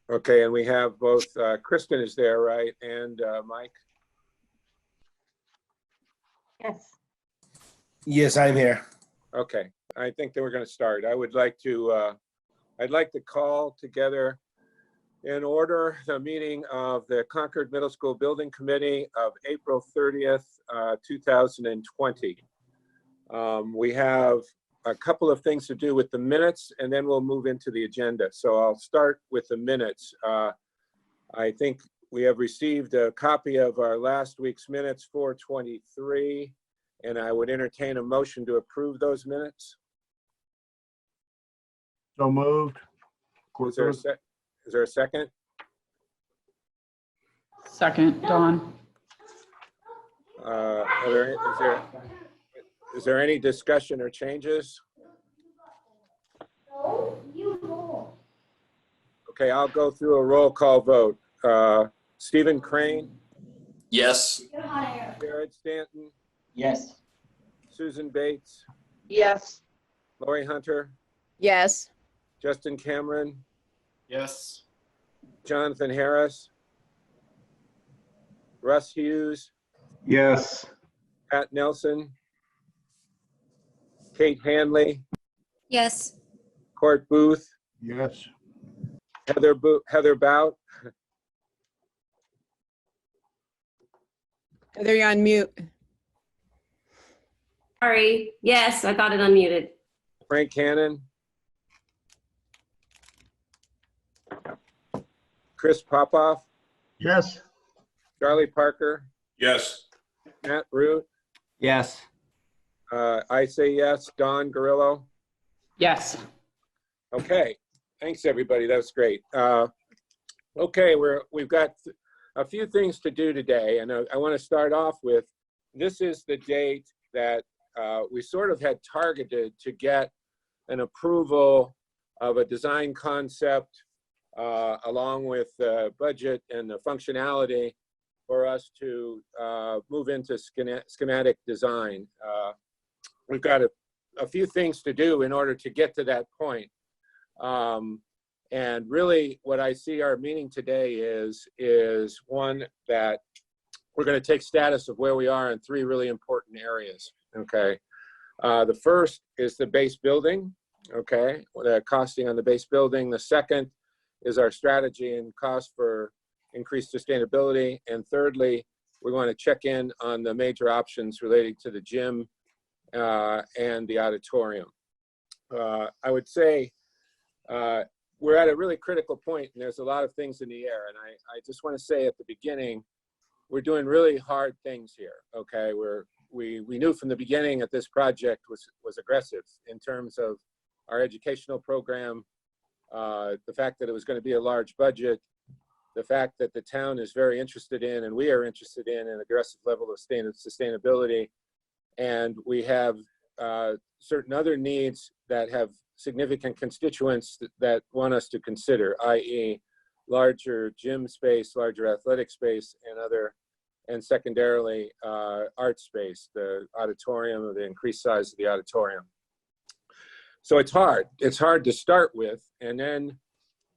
Okay, and we have both, Kristen is there, right? And Mike? Yes. Yes, I'm here. Okay, I think that we're going to start. I would like to, I'd like to call together in order the meeting of the Concord Middle School Building Committee of April 30th, 2020. We have a couple of things to do with the minutes, and then we'll move into the agenda. So I'll start with the minutes. I think we have received a copy of our last week's minutes, 4/23, and I would entertain a motion to approve those minutes. So moved. Is there a second? Second, Dawn. Is there any discussion or changes? Okay, I'll go through a roll call vote. Stephen Crane, Yes. Jared Stanton, Yes. Susan Bates, Yes. Lori Hunter, Yes. Justin Cameron, Yes. Jonathan Harris, Russ Hughes, Yes. Pat Nelson, Kate Hanley, Yes. Court Booth, Yes. Heather Bout, Heather, you're on mute. Sorry. Yes, I got it unmuted. Frank Cannon, Chris Popoff, Yes. Charlie Parker, Yes. Matt Root, Yes. I say yes, Don Gorillo. Yes. Okay, thanks everybody, that was great. Okay, we've got a few things to do today, and I want to start off with, this is the date that we sort of had targeted to get an approval of a design concept along with the budget and the functionality for us to move into schematic design. We've got a few things to do in order to get to that point. And really what I see our meeting today is one that we're going to take status of where we are in three really important areas. Okay. The first is the base building. Okay. The costing on the base building. The second is our strategy and cost for increased sustainability. And thirdly, we want to check in on the major options relating to the gym and the auditorium. I would say we're at a really critical point, and there's a lot of things in the air. And I just want to say at the beginning, we're doing really hard things here. Okay, we knew from the beginning that this project was aggressive in terms of our educational program, the fact that it was going to be a large budget, the fact that the town is very interested in, and we are interested in, an aggressive level of sustainability. And we have certain other needs that have significant constituents that want us to consider, i.e. larger gym space, larger athletic space, and secondarily, art space, the auditorium, or the increased size of the auditorium. So it's hard to start with. And then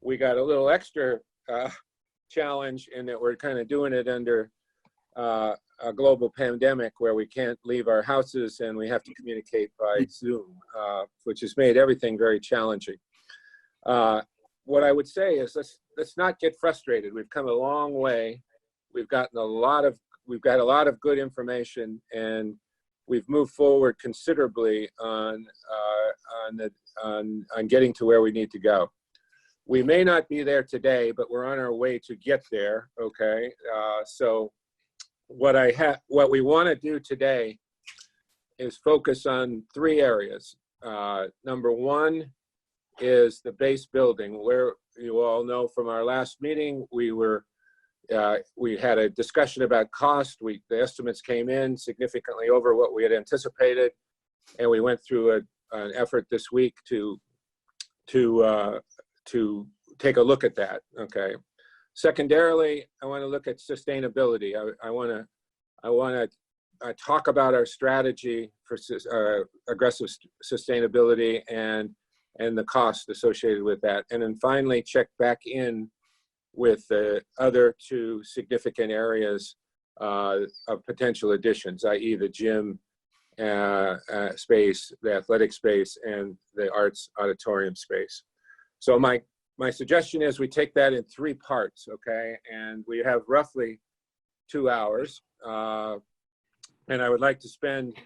we got a little extra challenge in that we're kind of doing it under a global pandemic where we can't leave our houses and we have to communicate by Zoom, which has made everything very challenging. What I would say is let's not get frustrated. We've come a long way. We've got a lot of good information, and we've moved forward considerably on getting to where we need to go. We may not be there today, but we're on our way to get there. Okay, so what we want to do today is focus on three areas. Number one is the base building, where you all know from our last meeting, we had a discussion about cost. The estimates came in significantly over what we had anticipated, and we went through an effort this week to take a look at that. Okay. Secondarily, I want to look at sustainability. I want to talk about our strategy for aggressive sustainability and the cost associated with that. And then finally, check back in with the other two significant areas of potential additions, i.e. the gym space, the athletic space, and the arts auditorium space. So my suggestion is we take that in 3 parts, okay? And we have roughly 2 hours. And I would like to spend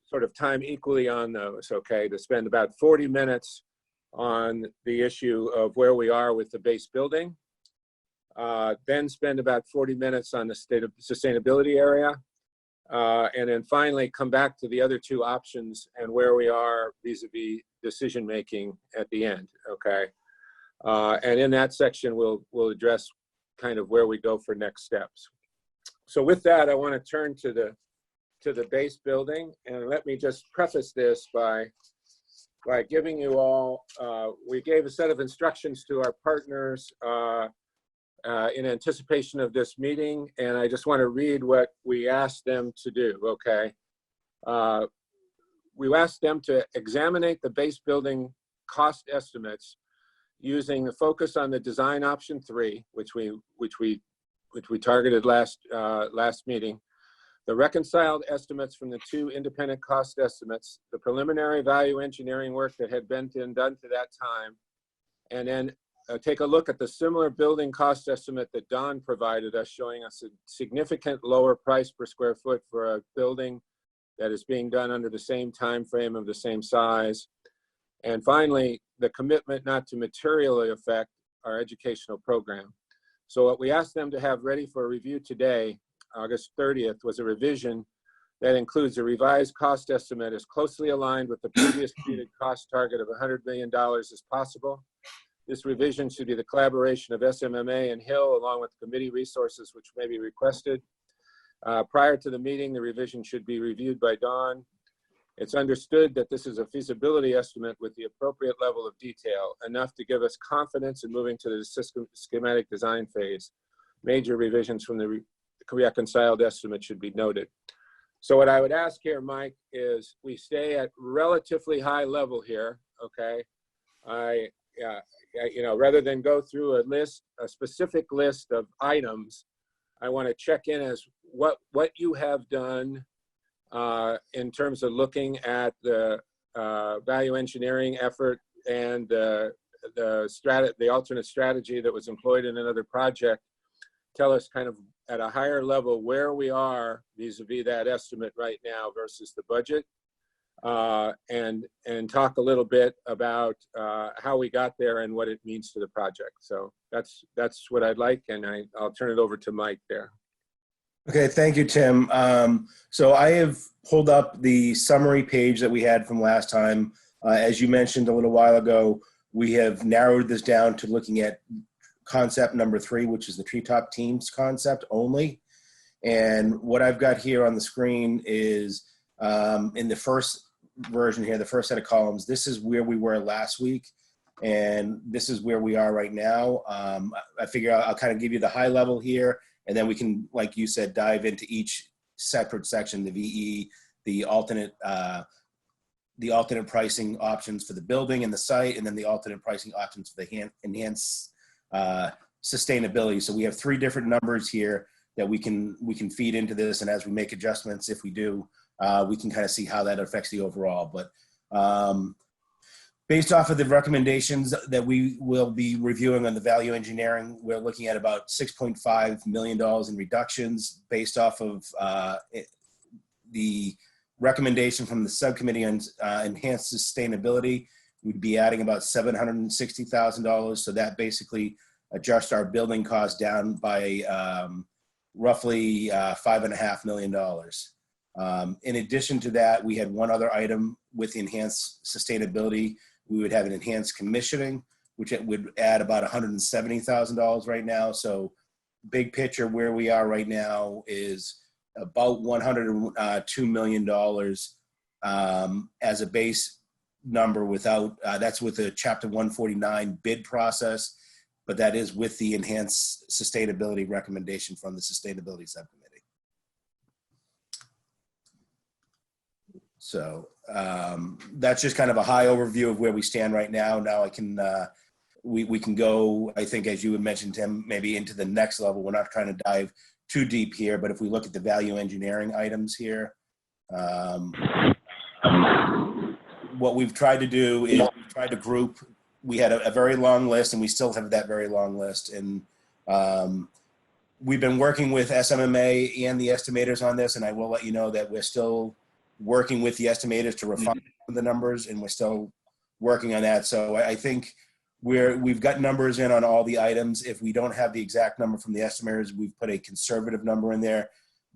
sort of time equally on those, okay? To spend about 40 minutes on the issue of where we are with the base building. Then spend about 40 minutes on the state of sustainability area. And then finally come back to the other 2 options and where we are vis-a-vis decision-making at the end, okay? And in that section, we'll address kind of where we go for next steps. So with that, I want to turn to the base building, and let me just preface this by giving you all, we gave a set of instructions to our partners in anticipation of this meeting, and I just want to read what we asked them to do, okay? We asked them to examine the base building cost estimates using the focus on the design option 3, which we targeted last meeting, the reconciled estimates from the 2 independent cost estimates, the preliminary value engineering work that had been done to that time, and then take a look at the similar building cost estimate that Don provided us, showing us a significant lower price per square foot for a building that is being done under the same time frame of the same size. And finally, the commitment not to materially affect our educational program. So what we asked them to have ready for review today, August 30th, was a revision that includes a revised cost estimate as closely aligned with the previous stated cost target of $100 million as possible. This revision should be the collaboration of SMMA and Hill, along with committee resources which may be requested. Prior to the meeting, the revision should be reviewed by Don. It's understood that this is a feasibility estimate with the appropriate level of detail, enough to give us confidence in moving to the schematic design phase. Major revisions from the reconciled estimate should be noted. So what I would ask here, Mike, is we stay at relatively high level here, okay? You know, rather than go through a specific list of items, I want to check in as what you have done in terms of looking at the value engineering effort and the alternate strategy that was employed in another project. Tell us kind of at a higher level where we are vis-a-vis that estimate right now versus the budget, and talk a little bit about how we got there and what it means to the project. So that's what I'd like, and I'll turn it over to Mike there. Okay, thank you, Tim. So I have pulled up the summary page that we had from last time. As you mentioned a little while ago, we have narrowed this down to looking at concept number 3, which is the treetop teams concept only. And what I've got here on the screen is in the first version here, the first set of columns, this is where we were last week, and this is where we are right now. I figure I'll kind of give you the high level here, and then we can, like you said, dive into each separate section, the VE, the alternate pricing options for the building and the site, and then the alternate pricing options for the enhanced sustainability. So we have 3 different numbers here that we can feed into this, and as we make adjustments, if we do, we can kind of see how that affects the overall. But based off of the recommendations that we will be reviewing on the value engineering, we're looking at about $6.5 million in reductions based off of the recommendation from the subcommittee on enhanced sustainability. We'd be adding about $760,000. So that basically adjusts our building costs down by roughly $5.5 million. In addition to that, we had one other item with enhanced sustainability. We would have an enhanced commissioning, which it would add about $170,000 right now. So big picture where we are right now is about $102 million as a base number without, that's with the Chapter 149 bid process, but that is with the enhanced sustainability recommendation from the Sustainability Subcommittee. So that's just kind of a high overview of where we stand right now. Now I can we can go, I think, as you had mentioned, Tim, maybe into the next level. We're not trying to dive too deep here, but if we look at the value engineering items here, what we've tried to do is we've tried to group. We had a very long list, and we still have that very long list. And we've been working with SMMA and the estimators on this, and I will let you know that we're still working with the estimators to refine the numbers, and we're still working on that. So I think we've got numbers in on all the items. If we don't have the exact number from the estimators, we've put a conservative number in there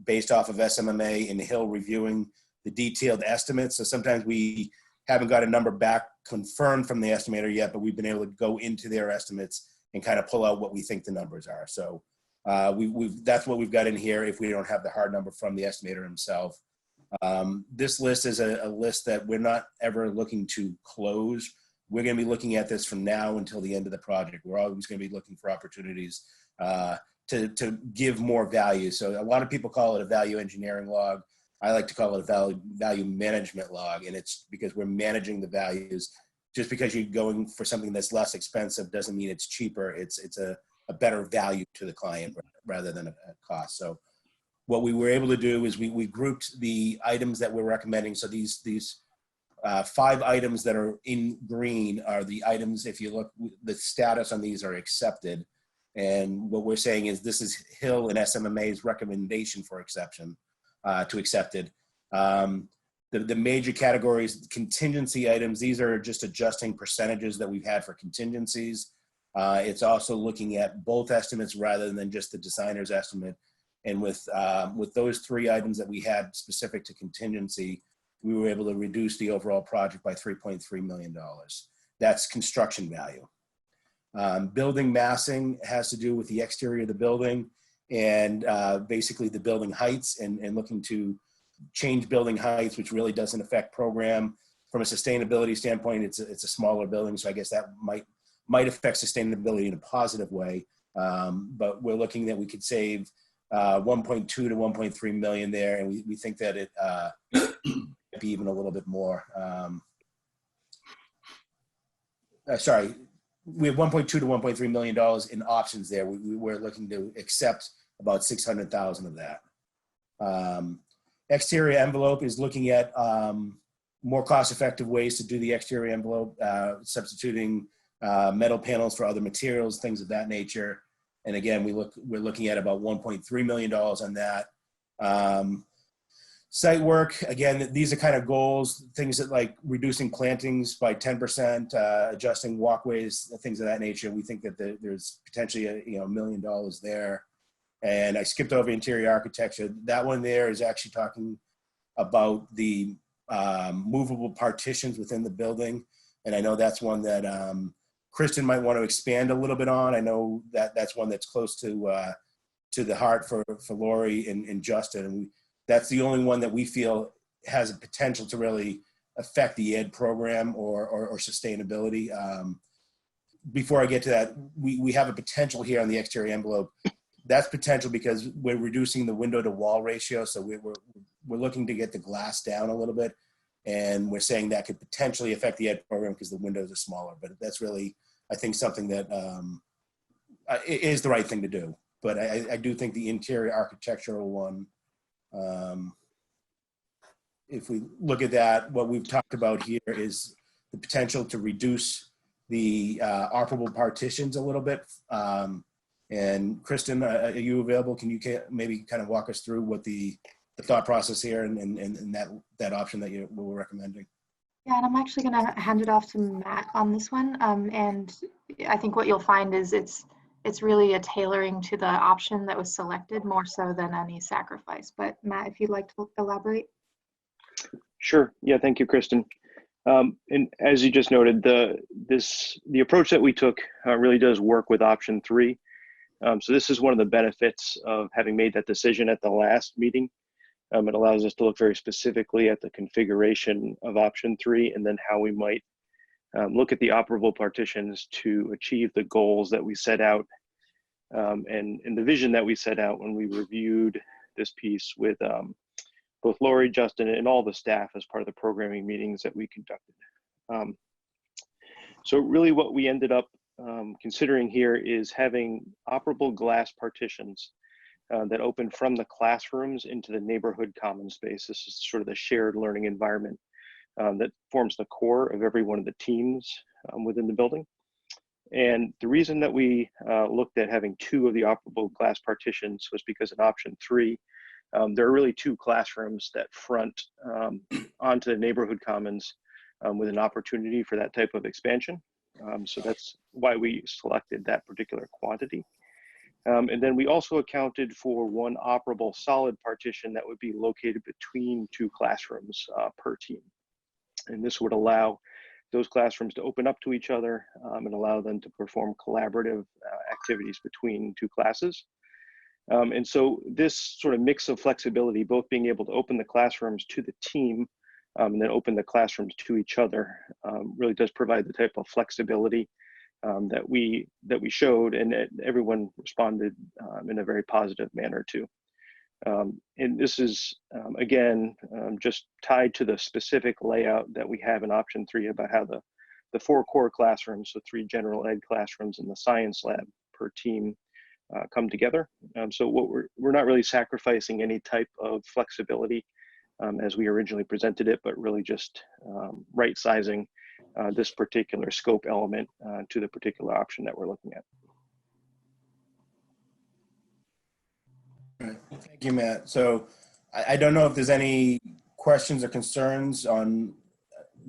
based off of SMMA and Hill reviewing the detailed estimates. So sometimes we haven't got a number back confirmed from the estimator yet, but we've been able to go into their estimates and kind of pull out what we think the numbers are. So that's what we've got in here if we don't have the hard number from the estimator himself. This list is a list that we're not ever looking to close. We're going to be looking at this from now until the end of the project. We're always going to be looking for opportunities to give more value. So a lot of people call it a value engineering log. I like to call it a value management log, and it's because we're managing the values. Just because you're going for something that's less expensive doesn't mean it's cheaper. It's a better value to the client rather than a cost. So what we were able to do is we grouped the items that we're recommending. So these 5 items that are in green are the items, if you look, the status on these are accepted. And what we're saying is this is Hill and SMMA's recommendation for exception to accepted. The major categories, contingency items, these are just adjusting percentages that we've had for contingencies. It's also looking at both estimates rather than just the designer's estimate. And with those 3 items that we had specific to contingency, we were able to reduce the overall project by $3.3 million. That's construction value. Building massing has to do with the exterior of the building and basically the building heights and looking to change building heights, which really doesn't affect program. From a sustainability standpoint, it's a smaller building, so I guess that might affect sustainability in a positive way. But we're looking that we could save 1.2 to 1.3 million there, and we think that it might be even a little bit more. Sorry, we have 1.2 to 1.3 million dollars in options there. We're looking to accept about 600,000 of that. Exterior envelope is looking at more cost-effective ways to do the exterior envelope, substituting metal panels for other materials, things of that nature. And again, we're looking at about $1.3 million on that. Site work, again, these are kind of goals, things that like reducing plantings by 10%, adjusting walkways, things of that nature. We think that there's potentially $1 million there. And I skipped over interior architecture. That one there is actually talking about the movable partitions within the building. And I know that's one that Kristen might want to expand a little bit on. I know that that's one that's close to the heart for Lori and Justin. And that's the only one that we feel has a potential to really affect the ed program or sustainability. Before I get to that, we have a potential here on the exterior envelope. That's potential because we're reducing the window to wall ratio. So we're looking to get the glass down a little bit. And we're saying that could potentially affect the ed program because the windows are smaller. But that's really, I think, something that is the right thing to do. But I do think the interior architectural one, if we look at that, what we've talked about here is the potential to reduce the operable partitions a little bit. And Kristen, are you available? Can you maybe kind of walk us through what the thought process here and that option that you were recommending? Yeah, and I'm actually going to hand it off to Matt on this one. And I think what you'll find is it's really a tailoring to the option that was selected more so than any sacrifice. But Matt, if you'd like to elaborate. Sure. Yeah, thank you, Kristen. And as you just noted, the approach that we took really does work with option 3. So this is one of the benefits of having made that decision at the last meeting. It allows us to look very specifically at the configuration of option 3 and then how we might look at the operable partitions to achieve the goals that we set out and the vision that we set out when we reviewed this piece with both Lori, Justin, and all the staff as part of the programming meetings that we conducted. So really what we ended up considering here is having operable glass partitions that open from the classrooms into the neighborhood common space. This is sort of the shared learning environment that forms the core of every one of the teams within the building. And the reason that we looked at having 2 of the operable glass partitions was because in option 3, there are really 2 classrooms that front onto the neighborhood commons with an opportunity for that type of expansion. So that's why we selected that particular quantity. And then we also accounted for 1 operable solid partition that would be located between 2 classrooms per team. And this would allow those classrooms to open up to each other and allow them to perform collaborative activities between 2 classes. And so this sort of mix of flexibility, both being able to open the classrooms to the team and then open the classrooms to each other, really does provide the type of flexibility that we showed, and that everyone responded in a very positive manner to. And this is, again, just tied to the specific layout that we have in option 3 about how the 4 core classrooms, so 3 general ed classrooms and the science lab per team come together. So what we're not really sacrificing any type of flexibility as we originally presented it, but really just right sizing this particular scope element to the particular option that we're looking at. Thank you, Matt. So I don't know if there's any questions or concerns on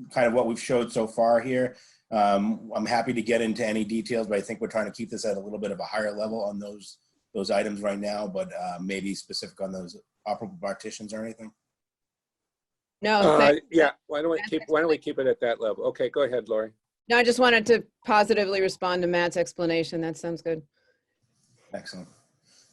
kind of what we've showed so far here. I'm happy to get into any details, but I think we're trying to keep this at a little bit of a higher level on those items right now, but maybe specific on those operable partitions or anything. No, Yeah, why don't we keep it at that level? Okay, go ahead, Lori. no, I just wanted to positively respond to Matt's explanation. That sounds good. Excellent.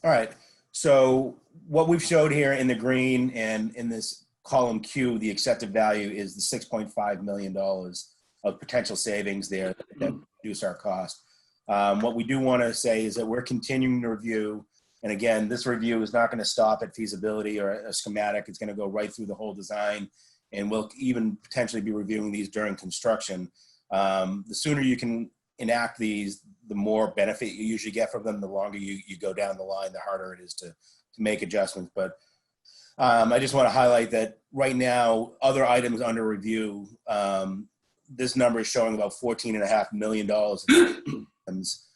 All right. So what we've showed here in the green and in this column Q, the accepted value is the $6.5 million of potential savings there that reduce our cost. What we do want to say is that we're continuing to review. And again, this review is not going to stop at feasibility or a schematic. It's going to go right through the whole design. And we'll even potentially be reviewing these during construction. The sooner you can enact these, the more benefit you usually get from them. The longer you go down the line, the harder it is to make adjustments. But I just want to highlight that right now, other items under review, this number is showing about $14.5 million in items.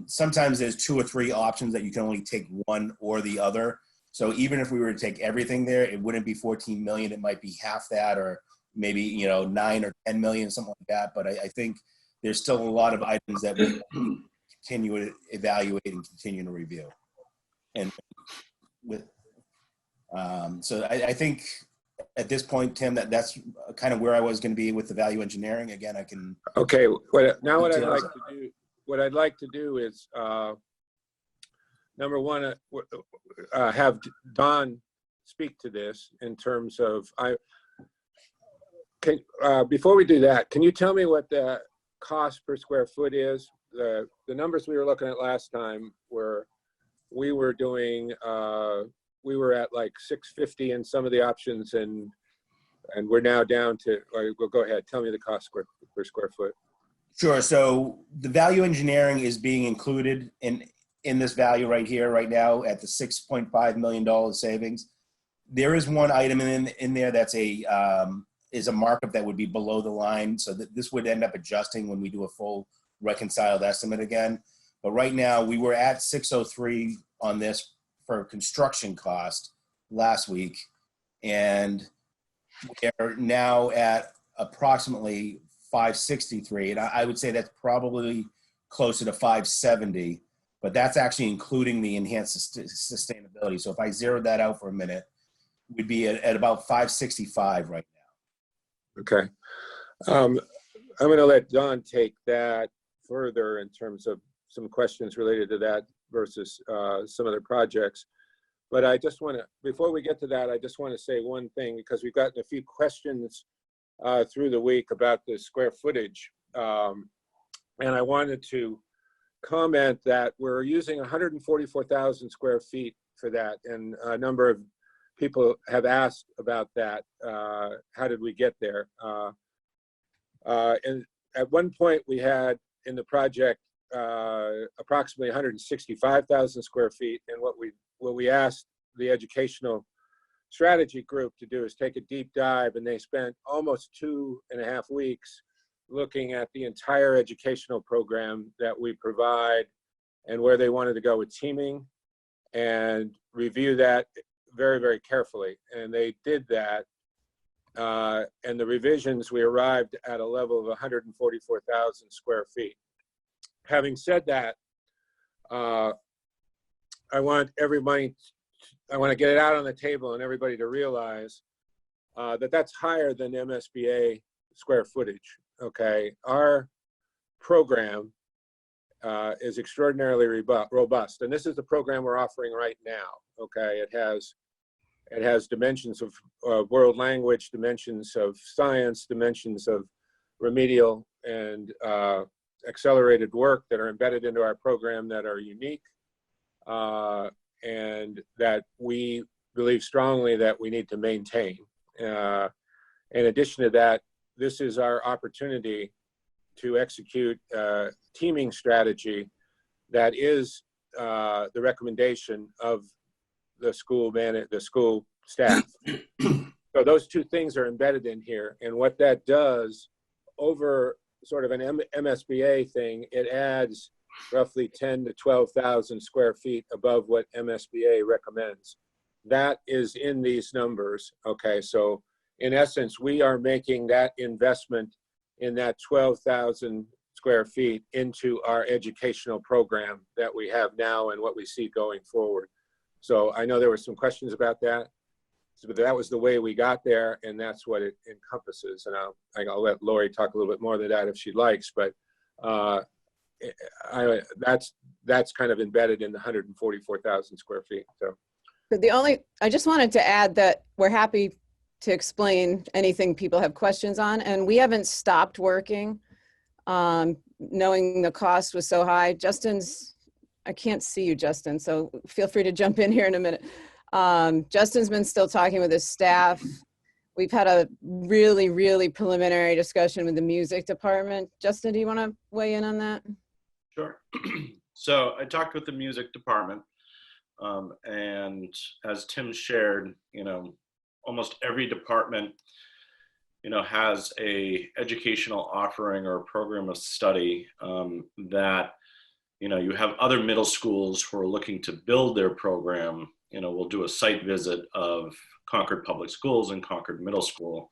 Sometimes there's 2 or 3 options that you can only take one or the other. So even if we were to take everything there, it wouldn't be 14 million. It might be half that, or maybe 9 or 10 million, something like that. But I think there's still a lot of items that we continue to evaluate and continue to review. And with so I think at this point, Tim, that's kind of where I was going to be with the value engineering. Again, I can. Okay. Now what I'd like to do is number one, have Don speak to this in terms of before we do that, can you tell me what the cost per square foot is? The numbers we were looking at last time were we were at like 650 in some of the options, and we're now down to. Well, go ahead. Tell me the cost per square foot. Sure. So the value engineering is being included in this value right here, right now, at the $6.5 million savings. There is one item in there that's is a markup that would be below the line, so that this would end up adjusting when we do a full reconciled estimate again. But right now, we were at 603 on this for construction cost last week, and we're now at approximately 563, and I would say that's probably closer to 570, but that's actually including the enhanced sustainability. So if I zeroed that out for a minute, we'd be at about 565 right now. Okay. I'm going to let Don take that further in terms of some questions related to that versus some other projects. But I just want to, before we get to that, I just want to say one thing, because we've gotten a few questions through the week about the square footage. And I wanted to comment that we're using 144,000 square feet for that. And a number of people have asked about that. How did we get there? And at one point we had in the project approximately 165,000 square feet. And what we asked the educational strategy group to do is take a deep dive, and they spent almost 2.5 weeks looking at the entire educational program that we provide and where they wanted to go with teaming, and review that very, very carefully. And they did that. And the revisions, we arrived at a level of 144,000 square feet. Having said that, I want to get it out on the table and everybody to realize that that's higher than MSBA square footage. Okay, our program is extraordinarily robust, and this is the program we're offering right now. Okay, it has dimensions of world language, dimensions of science, dimensions of remedial and accelerated work that are embedded into our program that are unique, and that we believe strongly that we need to maintain. In addition to that, this is our opportunity to execute a teaming strategy that is the recommendation of the school staff. So those two things are embedded in here. And what that does over sort of an MSBA thing, it adds roughly 10 to 12,000 square feet above what MSBA recommends. That is in these numbers. Okay, so in essence, we are making that investment in that 12,000 square feet into our educational program that we have now and what we see going forward. So I know there were some questions about that, but that was the way we got there, and that's what it encompasses. And I'll let Lori talk a little bit more to that if she likes, but that's kind of embedded in the 144,000 square feet. So I just wanted to add that we're happy to explain anything people have questions on, and we haven't stopped working, knowing the cost was so high. I can't see you, Justin, so feel free to jump in here in a minute. Justin's been still talking with his staff. We've had a really, really preliminary discussion with the music department. Justin, do you want to weigh in on that? Sure. So I talked with the music department, and as Tim shared, almost every department, has a educational offering or a program of study that, you have other middle schools who are looking to build their program. We'll do a site visit of Concord Public Schools and Concord Middle School.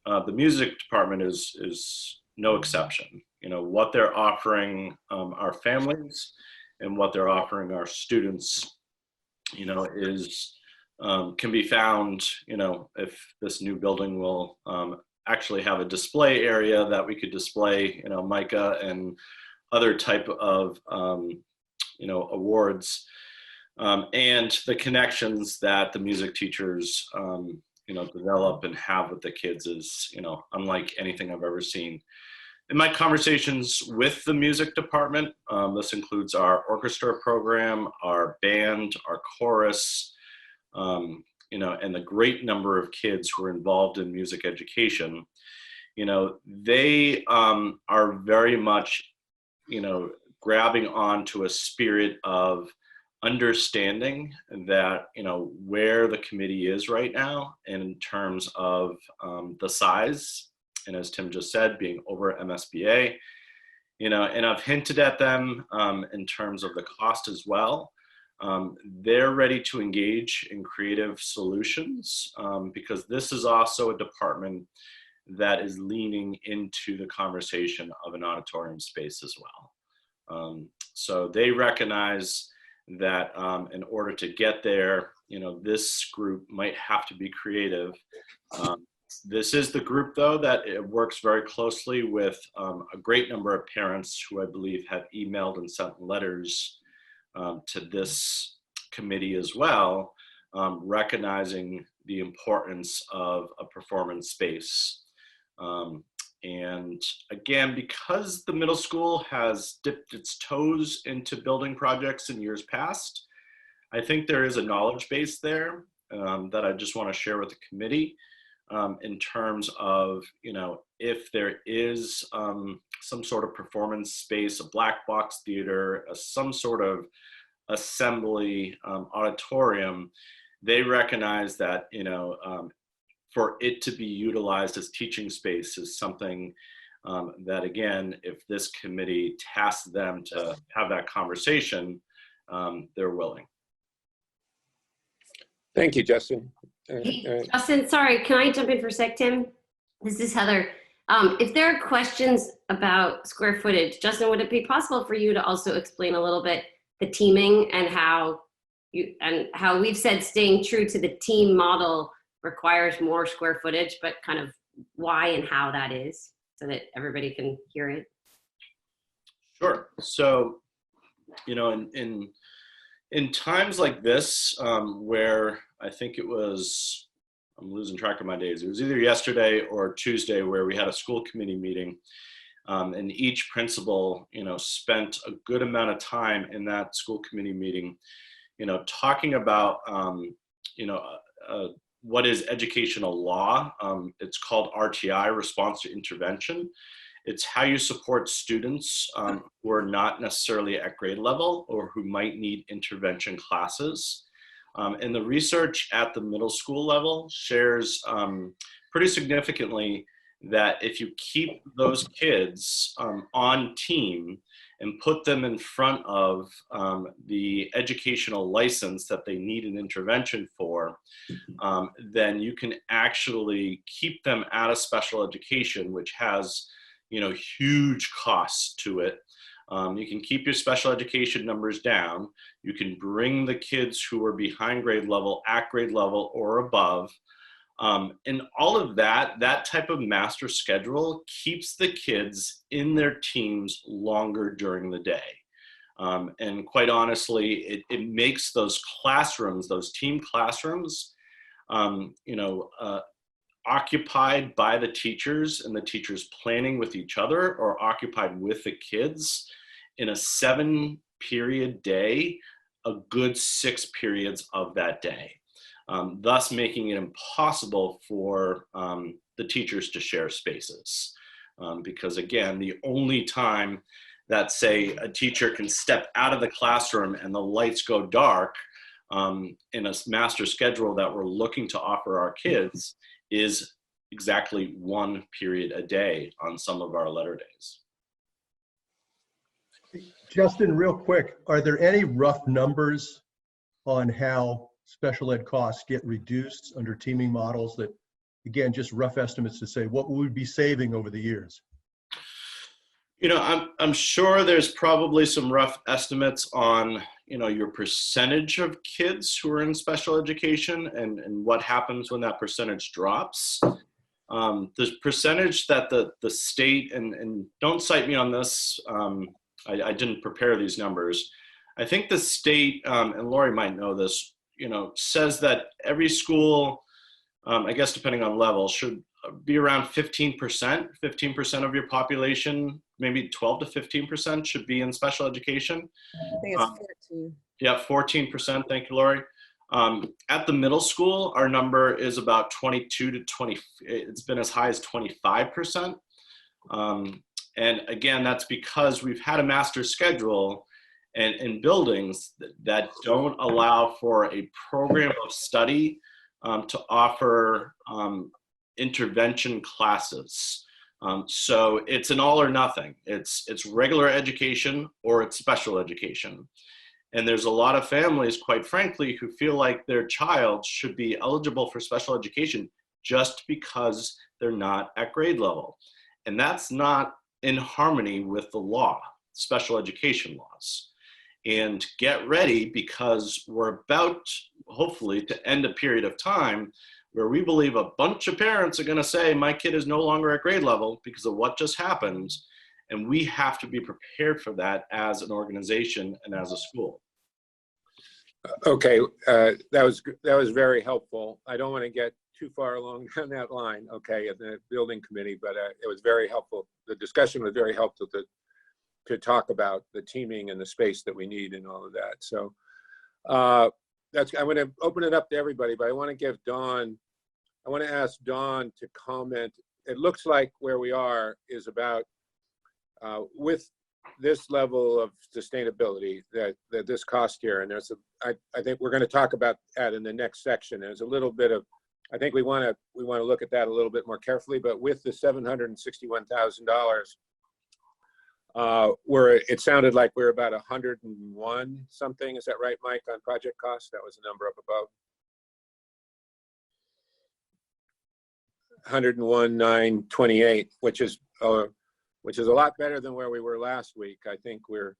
The music department is no exception. What they're offering our families and what they're offering our students, is can be found, if this new building will actually have a display area that we could display, mica and other type of, awards, and the connections that the music teachers, develop and have with the kids is, unlike anything I've ever seen. In my conversations with the music department, this includes our orchestra program, our band, our chorus, and the great number of kids who are involved in music education. They are very much, grabbing onto a spirit of understanding that, where the committee is right now in terms of the size, and as Tim just said, being over MSBA, and I've hinted at them in terms of the cost as well. They're ready to engage in creative solutions because this is also a department that is leaning into the conversation of an auditorium space as well. So they recognize that in order to get there, this group might have to be creative. This is the group, though, that it works very closely with a great number of parents who I believe have emailed and sent letters to this committee as well, recognizing the importance of a performance space. And again, because the middle school has dipped its toes into building projects in years past, I think there is a knowledge base there that I just want to share with the committee. in terms of, if there is some sort of performance space, a black box theater, some sort of assembly auditorium, they recognize that, for it to be utilized as teaching space is something that, again, if this committee tasks them to have that conversation, they're willing. Thank you, Justin. Hey, Justin, sorry, can I jump in for a sec, Tim? This is Heather. If there are questions about square footage, Justin, would it be possible for you to also explain a little bit the teaming and how we've said staying true to the team model requires more square footage, but kind of why and how that is, so that everybody can hear it? Sure. So, in times like this, where I think it was, I'm losing track of my days. It was either yesterday or Tuesday where we had a school committee meeting, and each principal, spent a good amount of time in that school committee meeting, talking about, what is educational law. It's called RTI, Response to Intervention. It's how you support students who are not necessarily at grade level or who might need intervention classes. And the research at the middle school level shares pretty significantly that if you keep those kids on team and put them in front of the educational license that they need an intervention for, then you can actually keep them out of special education, which has huge costs to it. You can keep your special education numbers down. You can bring the kids who are behind grade level at grade level or above. And all of that type of master schedule keeps the kids in their teams longer during the day. And quite honestly, it makes those classrooms, those team classrooms, occupied by the teachers and the teachers planning with each other, or occupied with the kids in a 7-period day, a good 6 periods of that day, thus making it impossible for the teachers to share spaces. Because again, the only time that, say, a teacher can step out of the classroom and the lights go dark in a master schedule that we're looking to offer our kids is exactly 1 period a day on some of our letter days. Justin, real quick, are there any rough numbers on how special ed costs get reduced under teaming models? That, again, just rough estimates to say what we would be saving over the years? I'm sure there's probably some rough estimates on, your percentage of kids who are in special education and what happens when that percentage drops. The percentage that the state, and don't cite me on this, I didn't prepare these numbers. I think the state, and Lori might know this, says that every school, I guess depending on level, should be around 15% of your population, maybe 12 to 15% should be in special education. I think it's 14. Yeah, 14%. Thank you, Lori. At the middle school, our number is about 22 to 20. It's been as high as 25%. And again, that's because we've had a master schedule and in buildings that don't allow for a program of study to offer intervention classes. So it's an all or nothing. It's regular education or it's special education. And there's a lot of families, quite frankly, who feel like their child should be eligible for special education just because they're not at grade level. And that's not in harmony with the law, special education laws. And get ready, because we're about, hopefully, to end a period of time where we believe a bunch of parents are going to say, my kid is no longer at grade level because of what just happened. And we have to be prepared for that as an organization and as a school. Okay, that was very helpful. I don't want to get too far along down that line, okay, at the building committee, but it was very helpful. The discussion was very helpful to talk about the teaming and the space that we need and all of that. So I'm going to open it up to everybody, but I want to give Dawn I want to ask Dawn to comment. It looks like where we are is about, with this level of sustainability, that this cost here, and there's I think we're going to talk about that in the next section. There's a little bit of, I think we want to look at that a little bit more carefully, but with the $761,000, where it sounded like we're about 101 something. Is that right, Mike, on project costs? That was the number up above. 101,928, which is a lot better than where we were last week. I think we're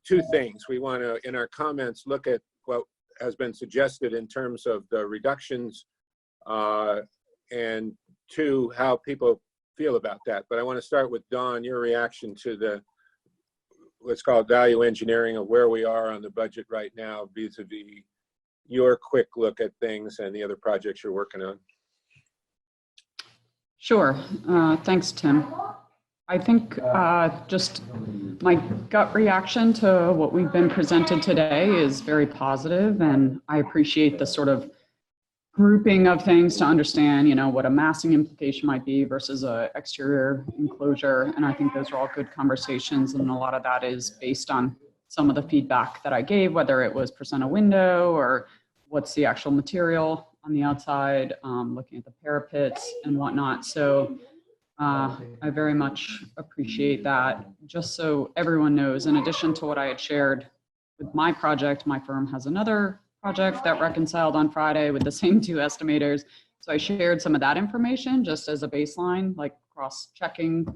two things. We want to, in our comments, look at what has been suggested in terms of the reductions, and two, how people feel about that. But I want to start with Dawn, your reaction to the, let's call it value engineering of where we are on the budget right now, vis-a-vis your quick look at things and the other projects you're working on. Sure. Thanks, Tim. I think just my gut reaction to what we've been presented today is very positive, and I appreciate the sort of grouping of things to understand, what a massing implication might be versus a exterior enclosure. And I think those are all good conversations, and a lot of that is based on some of the feedback that I gave, whether it was percent a window or what's the actual material on the outside, looking at the parapets and whatnot. So I very much appreciate that. Just so everyone knows, in addition to what I had shared with my project, my firm has another project that reconciled on Friday with the same two estimators. So I shared some of that information just as a baseline, like cross-checking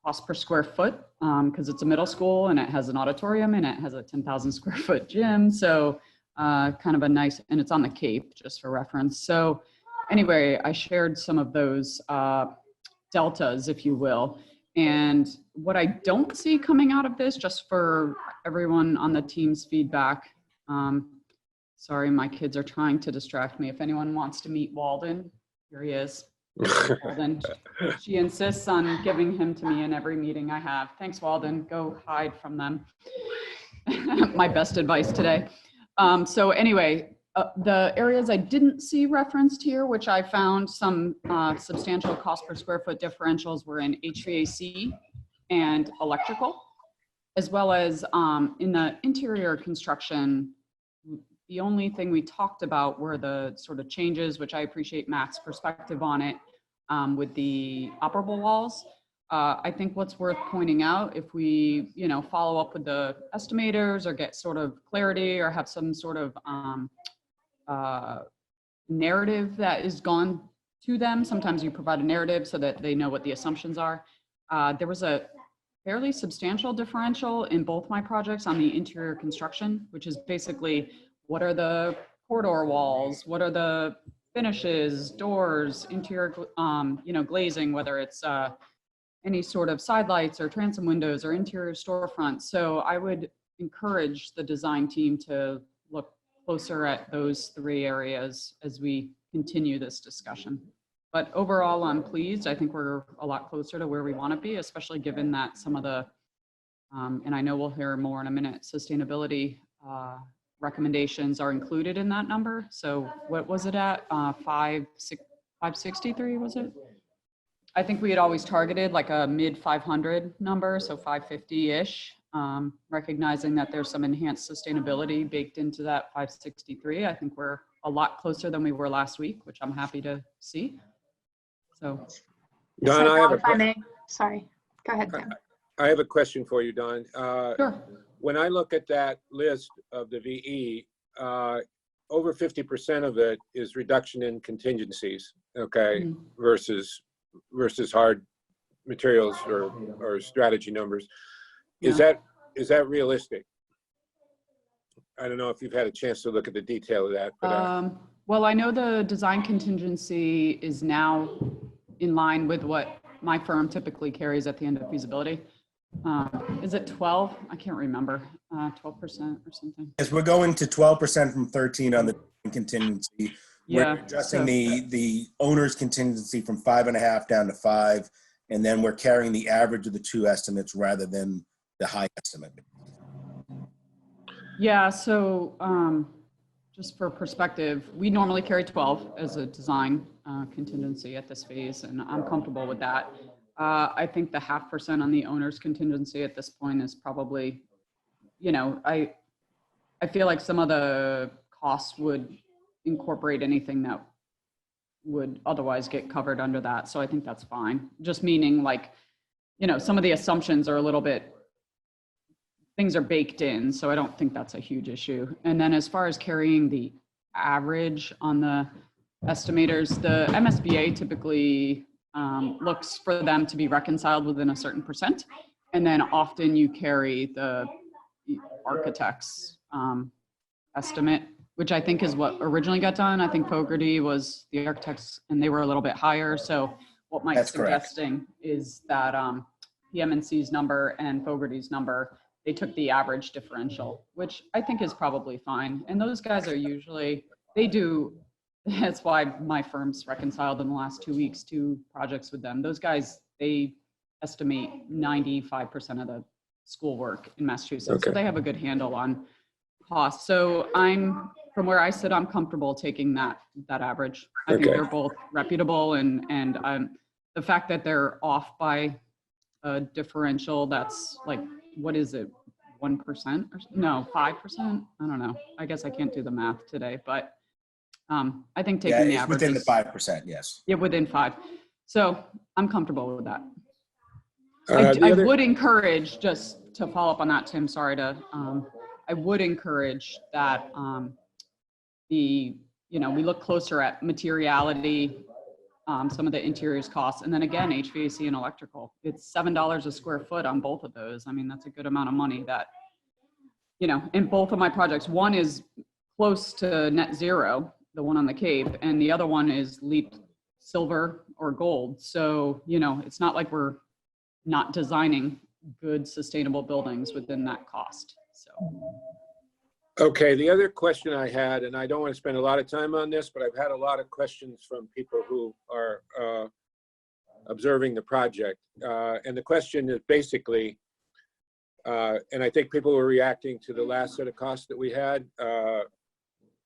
cost per square foot, because it's a middle school and it has an auditorium and it has a 10,000 square foot gym. So kind of a nice, and it's on the Cape, just for reference. So anyway, I shared some of those deltas, if you will. And what I don't see coming out of this, just for everyone on the team's feedback, sorry, my kids are trying to distract me. If anyone wants to meet Walden, here he is. Walden, she insists on giving him to me in every meeting I have. Thanks, Walden. Go hide from them. My best advice today. So anyway, the areas I didn't see referenced here, which I found some substantial cost per square foot differentials, were in HVAC and electrical, as well as in the interior construction. The only thing we talked about were the sort of changes, which I appreciate Matt's perspective on it, with the operable walls. I think what's worth pointing out, if we, follow up with the estimators or get sort of clarity or have some sort of narrative that is gone to them. Sometimes you provide a narrative so that they know what the assumptions are. There was a fairly substantial differential in both my projects on the interior construction, which is basically what are the corridor walls, what are the finishes, doors, interior, glazing, whether it's any sort of side lights or transom windows or interior storefronts. So I would encourage the design team to look closer at those three areas as we continue this discussion. But overall, I'm pleased. I think we're a lot closer to where we want to be, especially given that some of the, and I know we'll hear more in a minute, sustainability recommendations are included in that number. So what was it at? 563, was it? I think we had always targeted like a mid 500 number, so 550-ish, recognizing that there's some enhanced sustainability baked into that 563. I think we're a lot closer than we were last week, which I'm happy to see. So, Don, if I may, sorry, go ahead, Tim. I have a question for you, Don. sure. When I look at that list of the VE, over 50% of it is reduction in contingencies, okay, versus hard materials or strategy numbers. Is that realistic? I don't know if you've had a chance to look at the detail of that. But, well, I know the design contingency is now in line with what my firm typically carries at the end of feasibility. Is it 12? I can't remember. 12% or something. Yes, we're going to 12% from 13 on the contingency. Yeah, we're adjusting the owner's contingency from 5.5 down to 5, and then we're carrying the average of the two estimates rather than the high estimate. Yeah, so just for perspective, we normally carry 12 as a design contingency at this phase, and I'm comfortable with that. I think the 0.5% on the owner's contingency at this point is probably, you know, I feel like some of the costs would incorporate anything that would otherwise get covered under that. So I think that's fine. Just meaning like, you know, some of the assumptions are a little bit, things are baked in. So I don't think that's a huge issue. And then as far as carrying the average on the estimators, the MSBA typically looks for them to be reconciled within a certain percent. And then often you carry the architect's estimate, which I think is what originally got done. I think Fogarty was the architects and they were a little bit higher. So what Mike's That's correct. suggesting is that PMNC's number and Fogarty's number, they took the average differential, which I think is probably fine. And those guys are usually, they do, that's why my firm's reconciled in the last 2 weeks, 2 projects with them. Those guys, they estimate 95% of the schoolwork in Massachusetts. Okay. So they have a good handle on cost. So from where I sit, I'm comfortable taking that average. I think Okay. they're both reputable, and the fact that they're off by a differential that's like, what is it, 1% or no, 5%? I don't know. I guess I can't do the math today, but I think taking the Yeah, it's average within the is, 5%, yes. yeah, within 5. So I'm comfortable with that. The I other- would encourage, just to follow up on that, Tim, sorry to, I would encourage that we look closer at materiality, some of the interiors costs, and then again, HVAC and electrical. It's $7 a square foot on both of those. I mean, that's a good amount of money that, you know, in both of my projects, one is close to net zero, the one on the Cape, and the other one is LEED silver or gold. So, you know, it's not like we're not designing good sustainable buildings within that cost. So Okay, the other question I had, and I don't want to spend a lot of time on this, but I've had a lot of questions from people who are observing the project. And the question is basically, and I think people were reacting to the last set of costs that we had,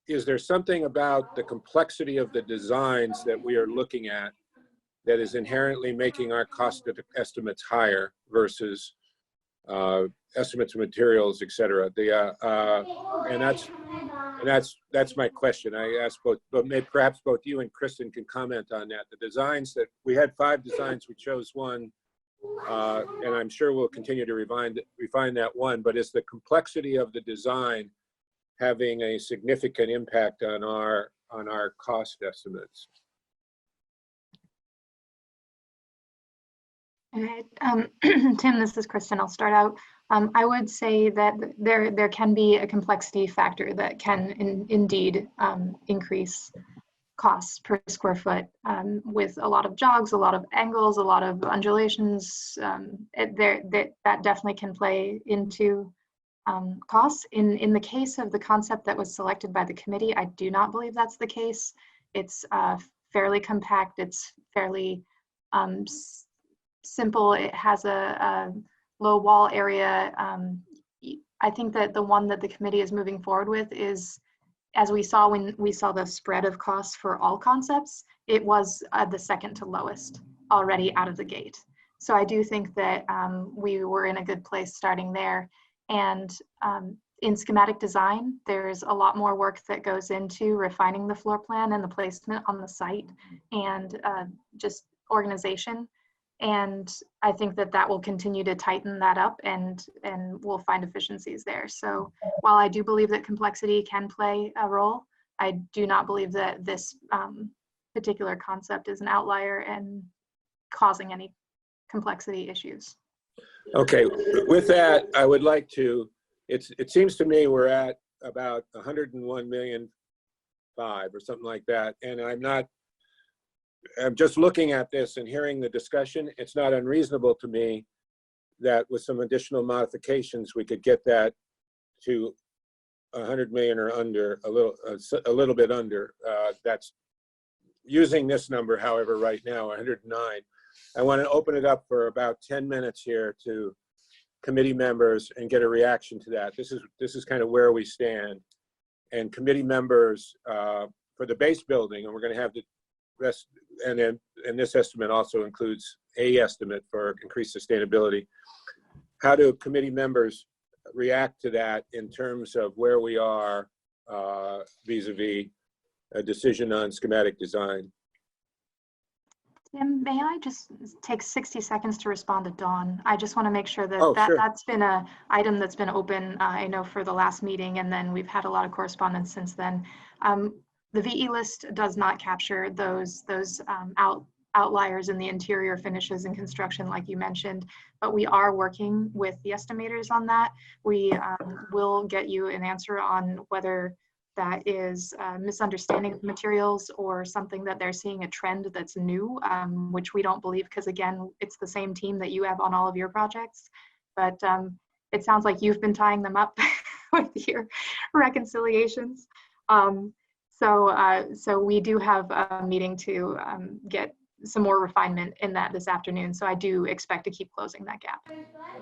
is there something about the complexity of the designs that we are looking at that is inherently making our cost estimates higher versus estimates of materials, et cetera? And that's my question. I asked both, but maybe perhaps both you and Kristen can comment on that. The designs that we had 5 designs, we chose one, and I'm sure we'll continue to refine that one. But is the complexity of the design having a significant impact on our cost estimates? All right. Tim, this is Kristen. I'll start out. I would say that there can be a complexity factor that can indeed increase costs per square foot with a lot of jogs, a lot of angles, a lot of undulations. That definitely can play into costs. In the case of the concept that was selected by the committee, I do not believe that's the case. It's fairly compact. It's fairly simple. It has a low wall area. I think that the one that the committee is moving forward with is, as we saw when we saw the spread of costs for all concepts, it was the second to lowest already out of the gate. So I do think that we were in a good place starting there. And in schematic design, there's a lot more work that goes into refining the floor plan and the placement on the site and just organization. And I think that will continue to tighten that up, and we'll find efficiencies there. So while I do believe that complexity can play a role, I do not believe that this particular concept is an outlier and causing any complexity issues. Okay, with that, I would like to, it seems to me we're at about 101 million 5 or something like that. And I'm just looking at this and hearing the discussion. It's not unreasonable to me that with some additional modifications, we could get that to 100 million or under, a little bit under. That's using this number, however, right now, 109. I want to open it up for about 10 minutes here to committee members and get a reaction to that. This is kind of where we stand. and committee members for the base building, and we're going to have the rest, and this estimate also includes a estimate for increased sustainability. How do committee members react to that in terms of where we are vis-a-vis a decision on schematic design? Tim, may I just take 60 seconds to respond to Dawn? I just want to make sure that, Sure. that's been a item that's been open, I know, for the last meeting, and then we've had a lot of correspondence since then. The VE list does not capture those outliers in the interior finishes and construction like you mentioned, but we are working with the estimators on that. We will get you an answer on whether that is misunderstanding of materials or something that they're seeing a trend that's new, which we don't believe, because again, it's the same team that you have on all of your projects. But it sounds like you've been tying them up with your reconciliations. So we do have a meeting to get some more refinement in that this afternoon. So I do expect to keep closing that gap.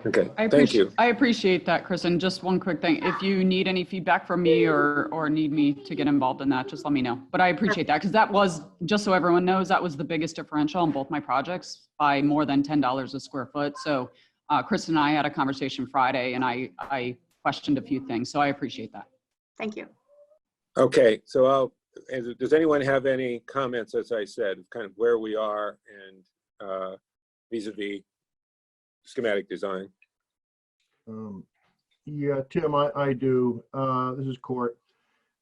Okay, thank you. I appreciate that, Chris. And just one quick thing, if you need any feedback from me or need me to get involved in that, just let me know. But I appreciate that, because that was, just so everyone knows, that was the biggest differential on both my projects by more than $10 a square foot. So Chris and I had a conversation Friday, and I questioned a few things. So I appreciate that. Thank you. Okay, so does anyone have any comments, as I said, kind of where we are and vis-a-vis schematic design? Yeah, Tim, I do. This is Court.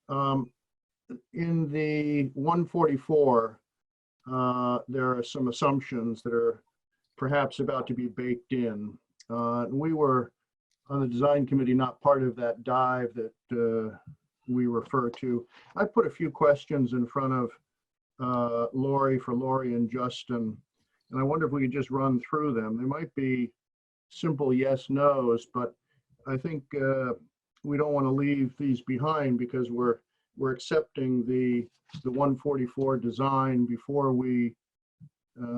In the 144, there are some assumptions that are perhaps about to be baked in. We were on the design committee not part of that dive that we refer to. I put a few questions in front of Lori and Justin, and I wonder if we could just run through them. They might be simple yes, no's, but I think we don't want to leave these behind, because we're accepting the 144 design before we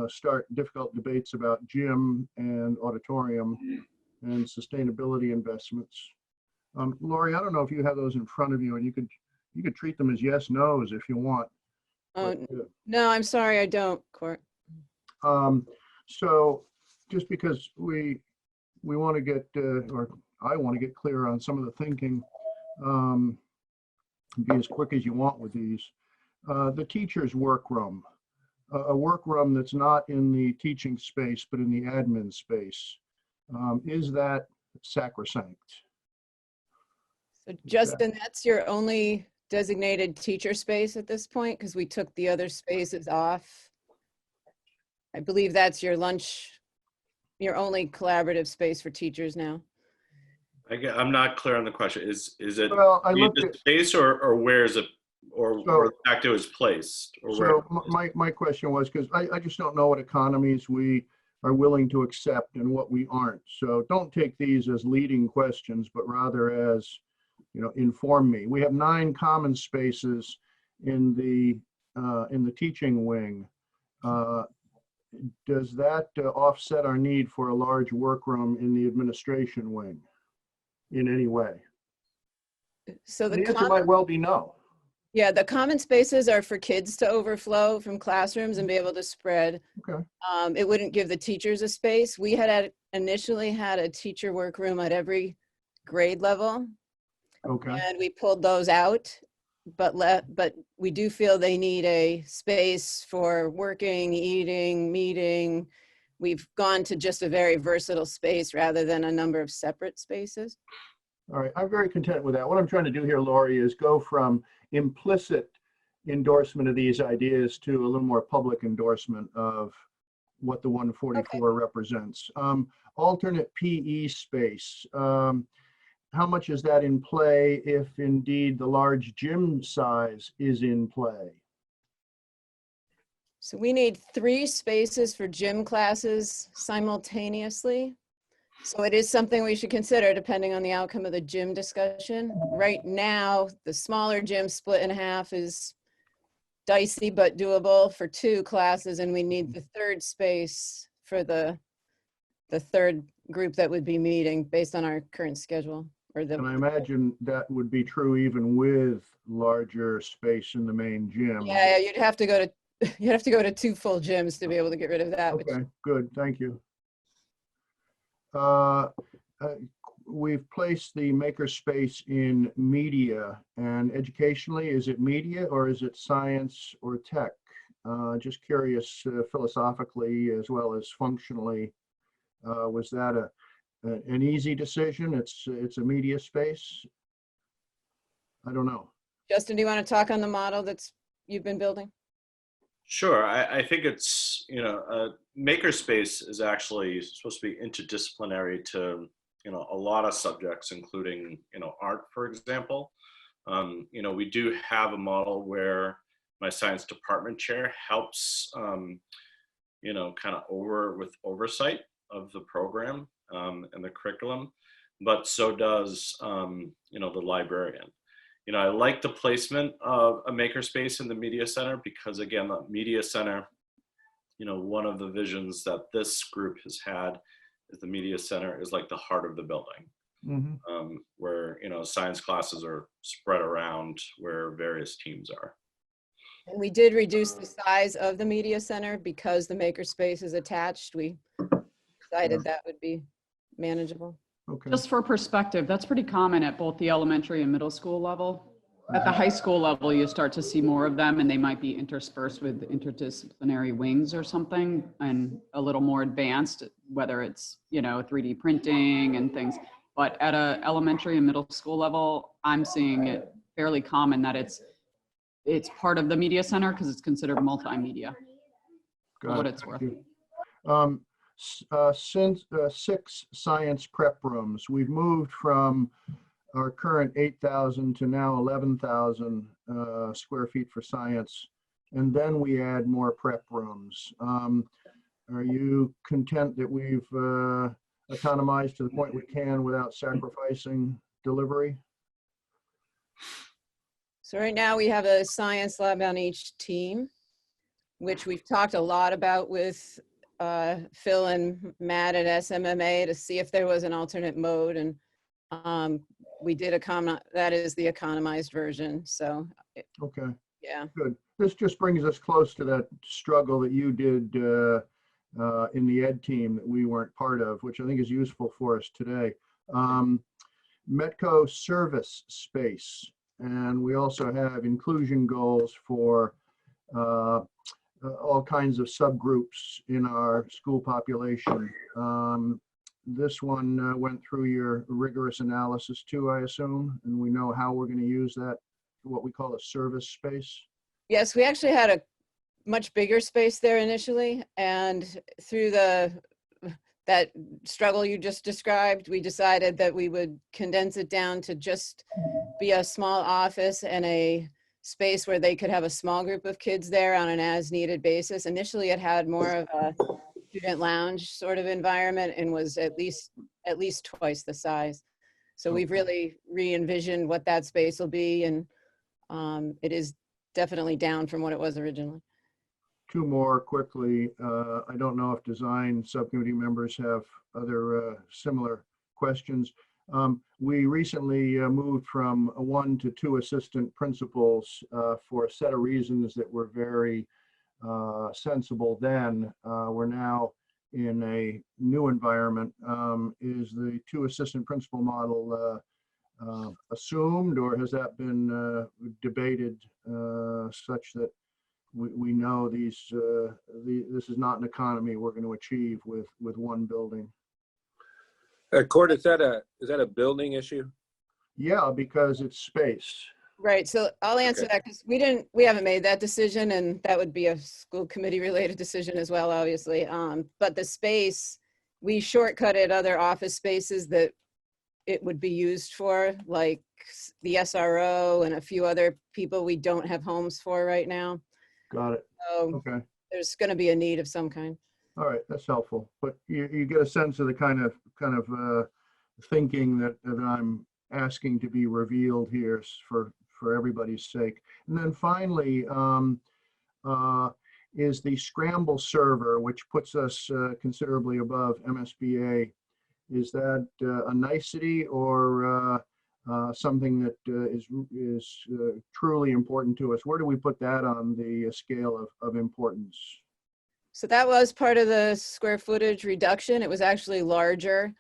start difficult debates about gym and auditorium and sustainability investments. Lori, I don't know if you have those in front of you, and you could treat them as yes, no's if you want. No, I'm sorry, I don't, Court. So just because we want to get, or I want to get clear on some of the thinking, be as quick as you want with these. The teacher's workroom, a workroom that's not in the teaching space, but in the admin space. Is that sacrosanct? So Justin, that's your only designated teacher space at this point, because we took the other spaces off. I believe that's your only collaborative space for teachers now. I'm not clear on the question. Is it Well, I in looked the at, space or where is it, or the fact it was placed? Or where? so my question was, because I just don't know what economies we are willing to accept and what we aren't. So don't take these as leading questions, but rather as, inform me. We have 9 common spaces in the teaching wing. Does that offset our need for a large workroom in the administration wing in any way? So The answer might well be no. yeah, the common spaces are for kids to overflow from classrooms and be able to spread. Okay. It wouldn't give the teachers a space. We had initially had a teacher workroom at every grade level. Okay. And we pulled those out, but we do feel they need a space for working, eating, meeting. We've gone to just a very versatile space rather than a number of separate spaces. All right. I'm very content with that. What I'm trying to do here, Lori, is go from implicit endorsement of these ideas to a little more public endorsement of what the 144 represents. Alternate PE space. How much is that in play if indeed the large gym size is in play? So we need 3 spaces for gym classes simultaneously. So it is something we should consider depending on the outcome of the gym discussion. Right now, the smaller gym split in half is dicey but doable for 2 classes, and we need the 3rd space for the 3rd group that would be meeting based on our current schedule or the. And I imagine that would be true even with larger space in the main gym. Yeah, you'd have to go to you'd have to go to 2 full gyms to be able to get rid of that. Which, Okay, good, thank you. We've placed the makerspace in media, and educationally, is it media or is it science or tech? Just curious, philosophically as well as functionally, was that an easy decision? It's a media space? I don't know. Justin, do you want to talk on the model that's you've been building? Sure. I think it's, makerspace is actually supposed to be interdisciplinary to, a lot of subjects, including, art, for example. We do have a model where my science department chair helps, kind of with oversight of the program and the curriculum, but so does, the librarian. I like the placement of a makerspace in the media center because, again, the media center, one of the visions that this group has had is the media center is like the heart of the building, where, science classes are spread around where various teams are. And we did reduce the size of the media center because the makerspace is attached. We decided that would be manageable. Okay. Just for perspective, that's pretty common at both the elementary and middle school level. At the high school level, you start to see more of them, and they might be interspersed with interdisciplinary wings or something, and a little more advanced, whether it's, 3D printing and things. But at a elementary and middle school level, I'm seeing it fairly common that it's part of the media center because it's considered multimedia, for what it's worth. Since 6 science prep rooms, we've moved from our current 8,000 to now 11,000 square feet for science, and then we add more prep rooms. Are you content that we've economized to the point we can without sacrificing delivery? So right now we have a science lab on each team, which we've talked a lot about with Phil and Matt at SMMA to see if there was an alternate mode, and we did that is the economized version. So Okay, yeah, good. This just brings us close to that struggle that you did in the ed team that we weren't part of, which I think is useful for us today. Metco service space, and we also have inclusion goals for all kinds of subgroups in our school population. This one went through your rigorous analysis too, I assume, and we know how we're going to use that, what we call a service space. yes, we actually had a much bigger space there initially, and through that struggle you just described, we decided that we would condense it down to just be a small office and a space where they could have a small group of kids there on an as needed basis. Initially, it had more of a student lounge sort of environment and was at least twice the size. So we've really re-envisioned what that space will be, and it is definitely down from what it was originally. 2 more quickly. I don't know if design subcommittee members have other similar questions. We recently moved from 1 to 2 assistant principals for a set of reasons that were very sensible then. We're now in a new environment. Is the 2 assistant principal model assumed, or has that been debated such that we know this is not an economy we're going to achieve with 1 building? Cord, is that a building issue? Yeah, because it's space. Right, so I'll answer that because we haven't made that decision, and that would be a school committee related decision as well, obviously. But the space, we shortcutted other office spaces that it would be used for, like the SRO and a few other people we don't have homes for right now. Got it. So Okay. there's going to be a need of some kind. All right, that's helpful. But you get a sense of the kind of thinking that I'm asking to be revealed here for everybody's sake. And then finally, is the Scramble server, which puts us considerably above MSBA. Is that a nicety or something that is truly important to us? Where do we put that on the scale of importance? So that was part of the square footage reduction. It was actually larger.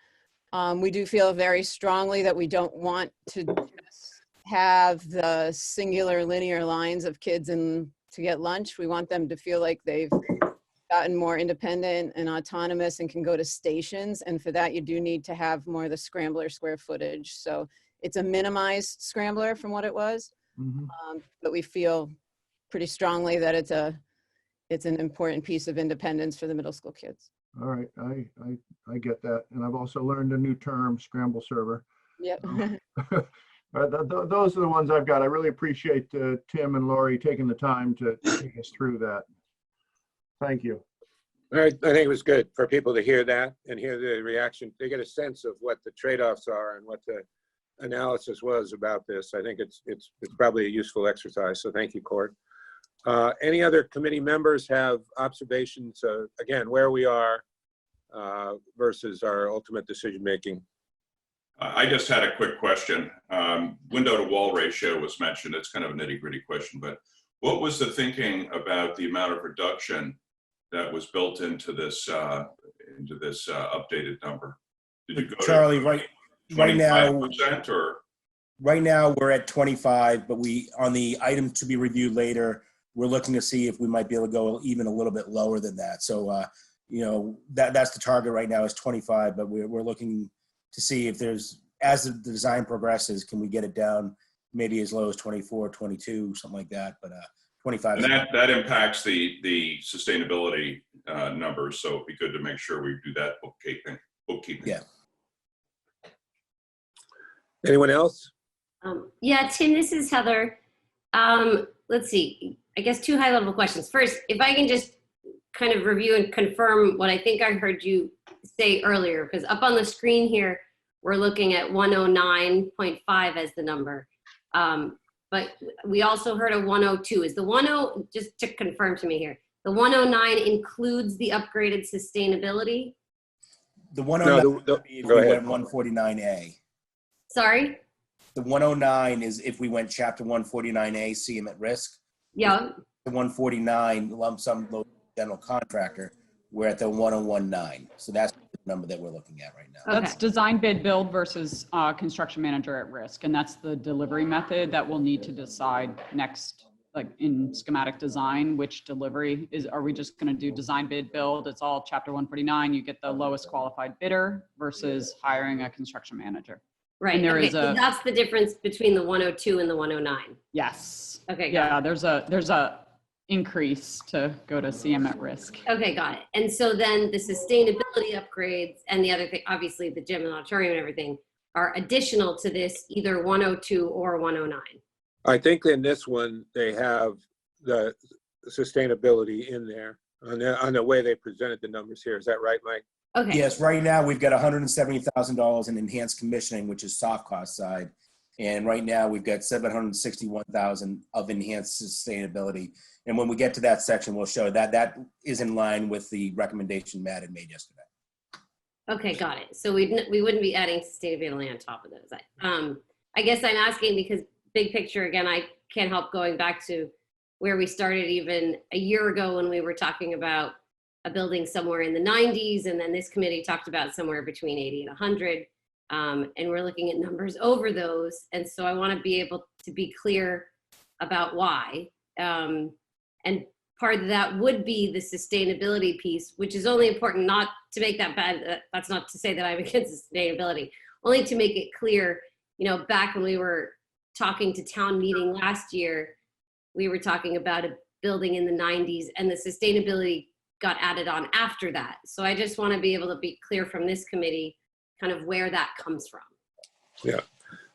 We do feel very strongly that we don't want to just have the singular linear lines of kids in to get lunch. We want them to feel like they've gotten more independent and autonomous and can go to stations. And for that, you do need to have more of the scrambler square footage. So it's a minimized scrambler from what it was, but we feel pretty strongly that it's an important piece of independence for the middle school kids. All right, I get that. And I've also learned a new term, scramble server. Yep. Those are the ones I've got. I really appreciate Tim and Lori taking the time to take us through that. Thank you. All right, I think it was good for people to hear that and hear the reaction. They get a sense of what the trade-offs are and what the analysis was about this. I think it's probably a useful exercise. So thank you, Cord. Any other committee members have observations, again, where we are versus our ultimate decision-making? I just had a quick question. Window to wall ratio was mentioned. It's kind of a nitty-gritty question, but what was the thinking about the amount of reduction that was built into this updated number? Did you go Charlie, to right now, 25% or? Right now we're at 25, but on the item to be reviewed later, we're looking to see if we might be able to go even a little bit lower than that. So, that's the target right now is 25, but we're looking to see if as the design progresses, can we get it down maybe as low as 24, 22, something like that. But 25. And that impacts the sustainability numbers. So it'd be good to make sure we do that bookkeeping. Yeah. Anyone else? Yeah, Tim, this is Heather. Let's see, I guess 2 high-level questions. First, if I can just kind of review and confirm what I think I heard you say earlier, because up on the screen here, we're looking at 109.5 as the number. But we also heard a 102. Is the 10, just to confirm to me here, the 109 includes the upgraded sustainability? The 109 No, if go we ahead. went 149A. Sorry? The 109 is if we went chapter 149A, see him at risk. Yeah. The 149 lump sum low general contractor, we're at the 1019. So that's the number that we're looking at right now. Okay. That's design bid build versus construction manager at risk. And that's the delivery method that we'll need to decide next, like in schematic design, which delivery are we just going to do design bid build? It's all chapter 149. You get the lowest qualified bidder versus hiring a construction manager. Right. And there Okay, is so that's the difference between the 102 and the 109. Yes. Okay. Yeah, there's a increase to go to CM at risk. Okay, got it. And so then the sustainability upgrades and the other thing, obviously the gym and auditorium and everything, are additional to this, either 102 or 109. I think in this one, they have the sustainability in there on the way they presented the numbers here. Is that right, Mike? Okay. Yes, right now we've got $170,000 in enhanced commissioning, which is soft cost side. And right now we've got $761,000 of enhanced sustainability. And when we get to that section, we'll show that is in line with the recommendation Matt had made yesterday. Okay, got it. So we wouldn't be adding sustainability on top of those. I guess I'm asking because big picture, again, I can't help going back to where we started even a year ago when we were talking about a building somewhere in the 90s, and then this committee talked about somewhere between 80 and 100, and we're looking at numbers over those. And so I want to be able to be clear about why. And part of that would be the sustainability piece, which is only important not to make that bad. That's not to say that I'm against sustainability, only to make it clear, back when we were talking to town meeting last year, we were talking about a building in the 90s and the sustainability got added on after that. So I just want to be able to be clear from this committee kind of where that comes from. Yeah,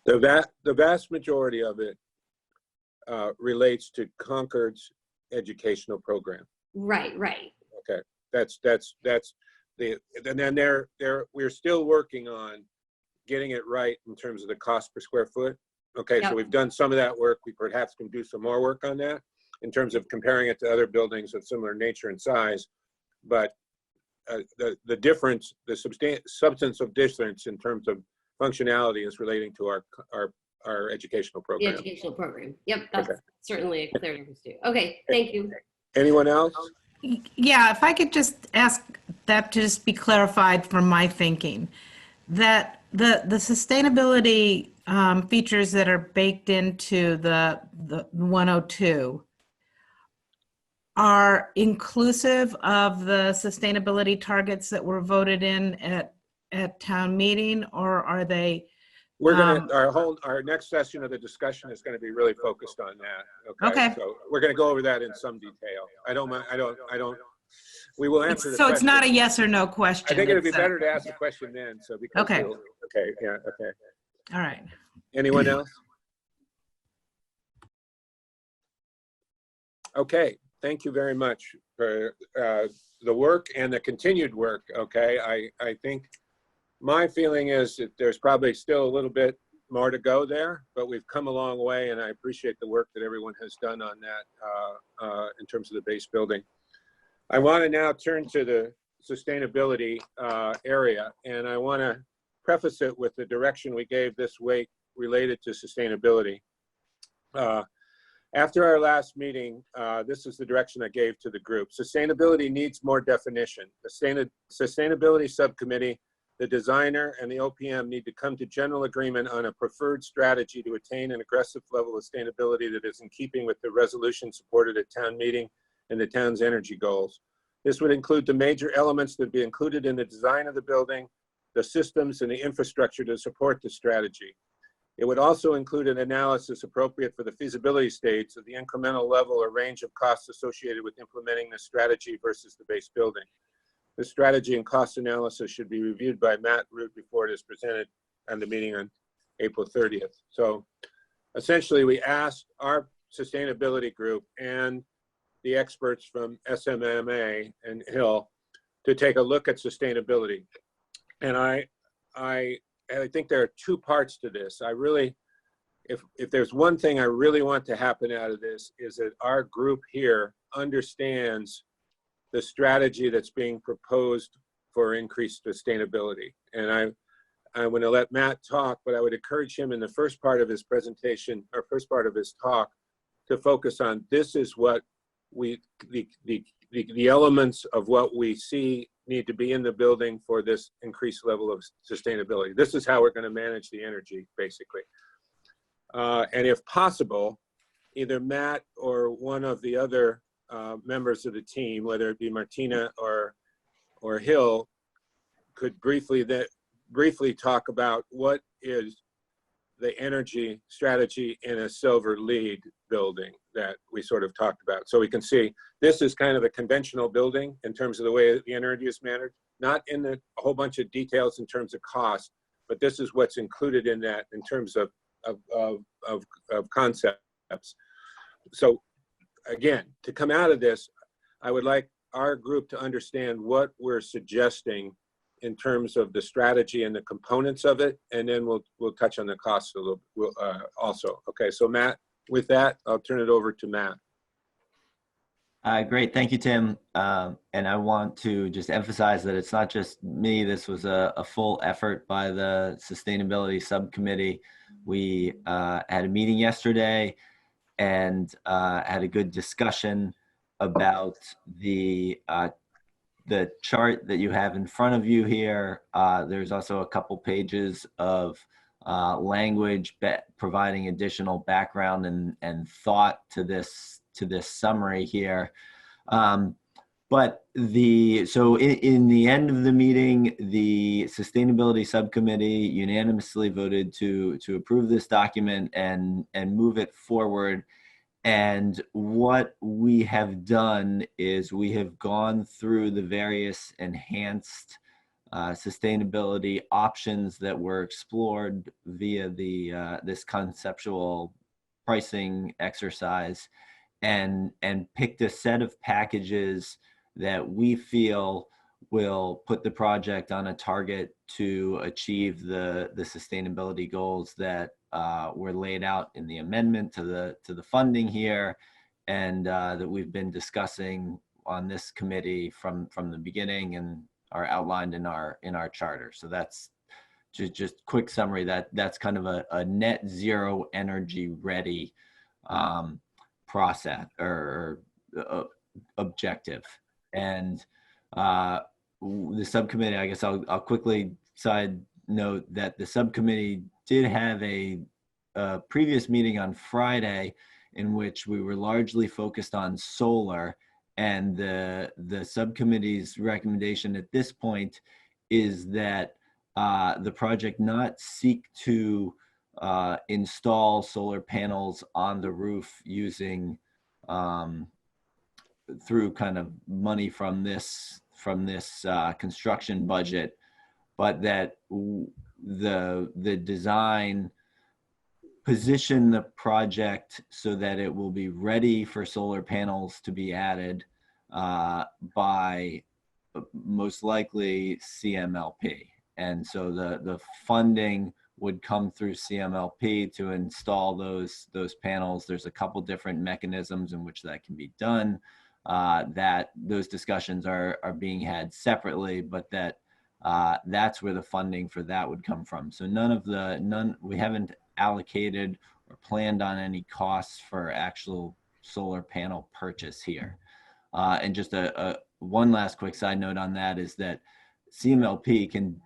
the vast majority of it relates to Concord's educational program. Right. Okay, that's the, and then we're still working on getting it right in terms of the cost per square foot. Okay, Yep. So we've done some of that work. We perhaps can do some more work on that in terms of comparing it to other buildings of similar nature and size. But the difference, the substance of difference in terms of functionality is relating to our educational The program. educational program. Yep, that's Okay. certainly a clear difference too. Okay, thank you. Anyone else? Yeah, if I could just ask that to just be clarified from my thinking, that the sustainability features that are baked into the 102 are inclusive of the sustainability targets that were voted in at town meeting, or are they? We're gonna, our next session of the discussion is gonna be really focused on that, okay? Okay. So we're gonna go over that in some detail. We will answer the So it's not a question. yes or no question. I think it'd be it's a- better to ask the question then, so because Okay. okay, yeah, okay. All right. Anyone else? Okay, thank you very much for the work and the continued work, okay? I think my feeling is that there's probably still a little bit more to go there, but we've come a long way, and I appreciate the work that everyone has done on that in terms of the base building. I want to now turn to the sustainability area, and I want to preface it with the direction we gave this week related to sustainability. After our last meeting, this is the direction I gave to the group. Sustainability needs more definition. The Sustainability Subcommittee, the designer, and the OPM need to come to general agreement on a preferred strategy to attain an aggressive level of sustainability that is in keeping with the resolution supported at town meeting and the town's energy goals. This would include the major elements that would be included in the design of the building, the systems, and the infrastructure to support the strategy. It would also include an analysis appropriate for the feasibility stage of the incremental level or range of costs associated with implementing this strategy versus the base building. The strategy and cost analysis should be reviewed by Matt Root before it is presented at the meeting on April 30th. So essentially, we asked our sustainability group and the experts from SMMA and Hill to take a look at sustainability. And I think there are two parts to this. I really, if there's one thing I really want to happen out of this, is that our group here understands the strategy that's being proposed for increased sustainability. And I'm going to let Matt talk, but I would encourage him in the first part of his presentation, or first part of his talk, to focus on this is what the elements of what we see need to be in the building for this increased level of sustainability. This is how we're going to manage the energy, basically. And if possible, either Matt or one of the other members of the team, whether it be Martina or Hill, could briefly talk about what is the energy strategy in a silver LEED building that we sort of talked about. So we can see this is kind of a conventional building in terms of the way the energy is managed, not in a whole bunch of details in terms of cost, but this is what's included in that in terms of concepts. So again, to come out of this, I would like our group to understand what we're suggesting in terms of the strategy and the components of it, and then we'll touch on the costs a little also. Okay, so Matt, with that, I'll turn it over to Matt. Great, thank you, Tim. And I want to just emphasize that it's not just me. This was a full effort by the Sustainability Subcommittee. We had a meeting yesterday and had a good discussion about the chart that you have in front of you here. There's also a couple pages of language providing additional background and thought to this summary here. But so in the end of the meeting, the Sustainability Subcommittee unanimously voted to approve this document and move it forward. And what we have done is we have gone through the various enhanced sustainability options that were explored via this conceptual pricing exercise, and picked a set of packages that we feel will put the project on a target to achieve the sustainability goals that were laid out in the amendment to the funding here, and that we've been discussing on this committee from the beginning, are outlined in our charter. So that's just quick summary. That's kind of a net zero energy ready process or objective. And the subcommittee, I guess I'll quickly side note that the subcommittee did have a previous meeting on Friday in which we were largely focused on solar, and the subcommittee's recommendation at this point is that the project not seek to install solar panels on the roof using through kind of money from this construction budget, but that the design position the project so that it will be ready for solar panels to be added by most likely CMLP. And so the funding would come through CMLP to install those panels. There's a couple different mechanisms in which that can be done. That those discussions are being had separately, but that's where the funding for that would come from. So we haven't allocated or planned on any costs for actual solar panel purchase here. And just one last quick side note on that is that CMLP can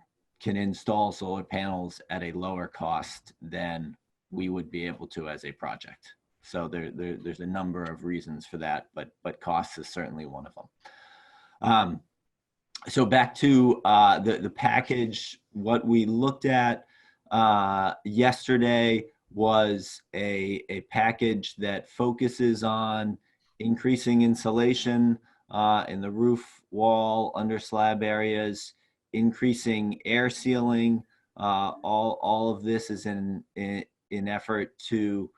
install solar panels at a lower cost than we would be able to as a project. So there's a number of reasons for that, but cost is certainly one of them. So back to the package, what we looked at yesterday was a package that focuses on increasing insulation in the roof, wall, under slab areas, increasing air sealing. All of this is in effort to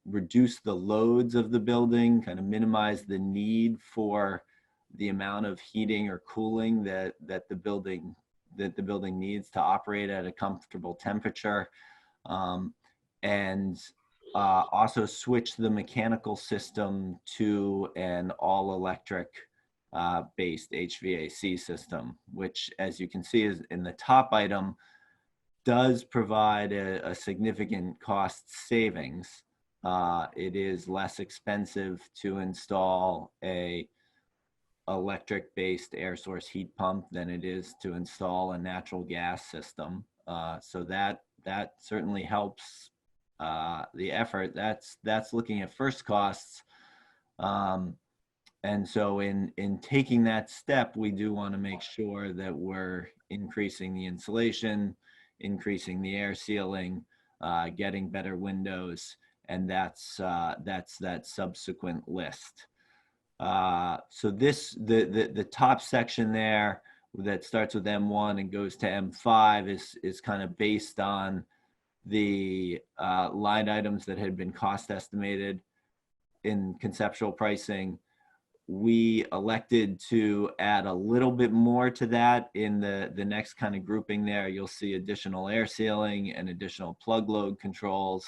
reduce the loads of the building, kind of minimize the need for the amount of heating or cooling that the building needs to operate at a comfortable temperature, and also switch the mechanical system to an all-electric based HVAC system, which, as you can see, is in the top item, does provide a significant cost savings. It is less expensive to install a electric-based air source heat pump than it is to install a natural gas system. So that certainly helps the effort. That's looking at first costs. And so in taking that step, we do want to make sure that we're increasing the insulation, increasing the air sealing, getting better windows, and that's that subsequent list. So the top section there that starts with M1 and goes to M5 is kind of based on the line items that had been cost estimated in conceptual pricing. We elected to add a little bit more to that in the next kind of grouping there. You'll see additional air sealing and additional plug load controls.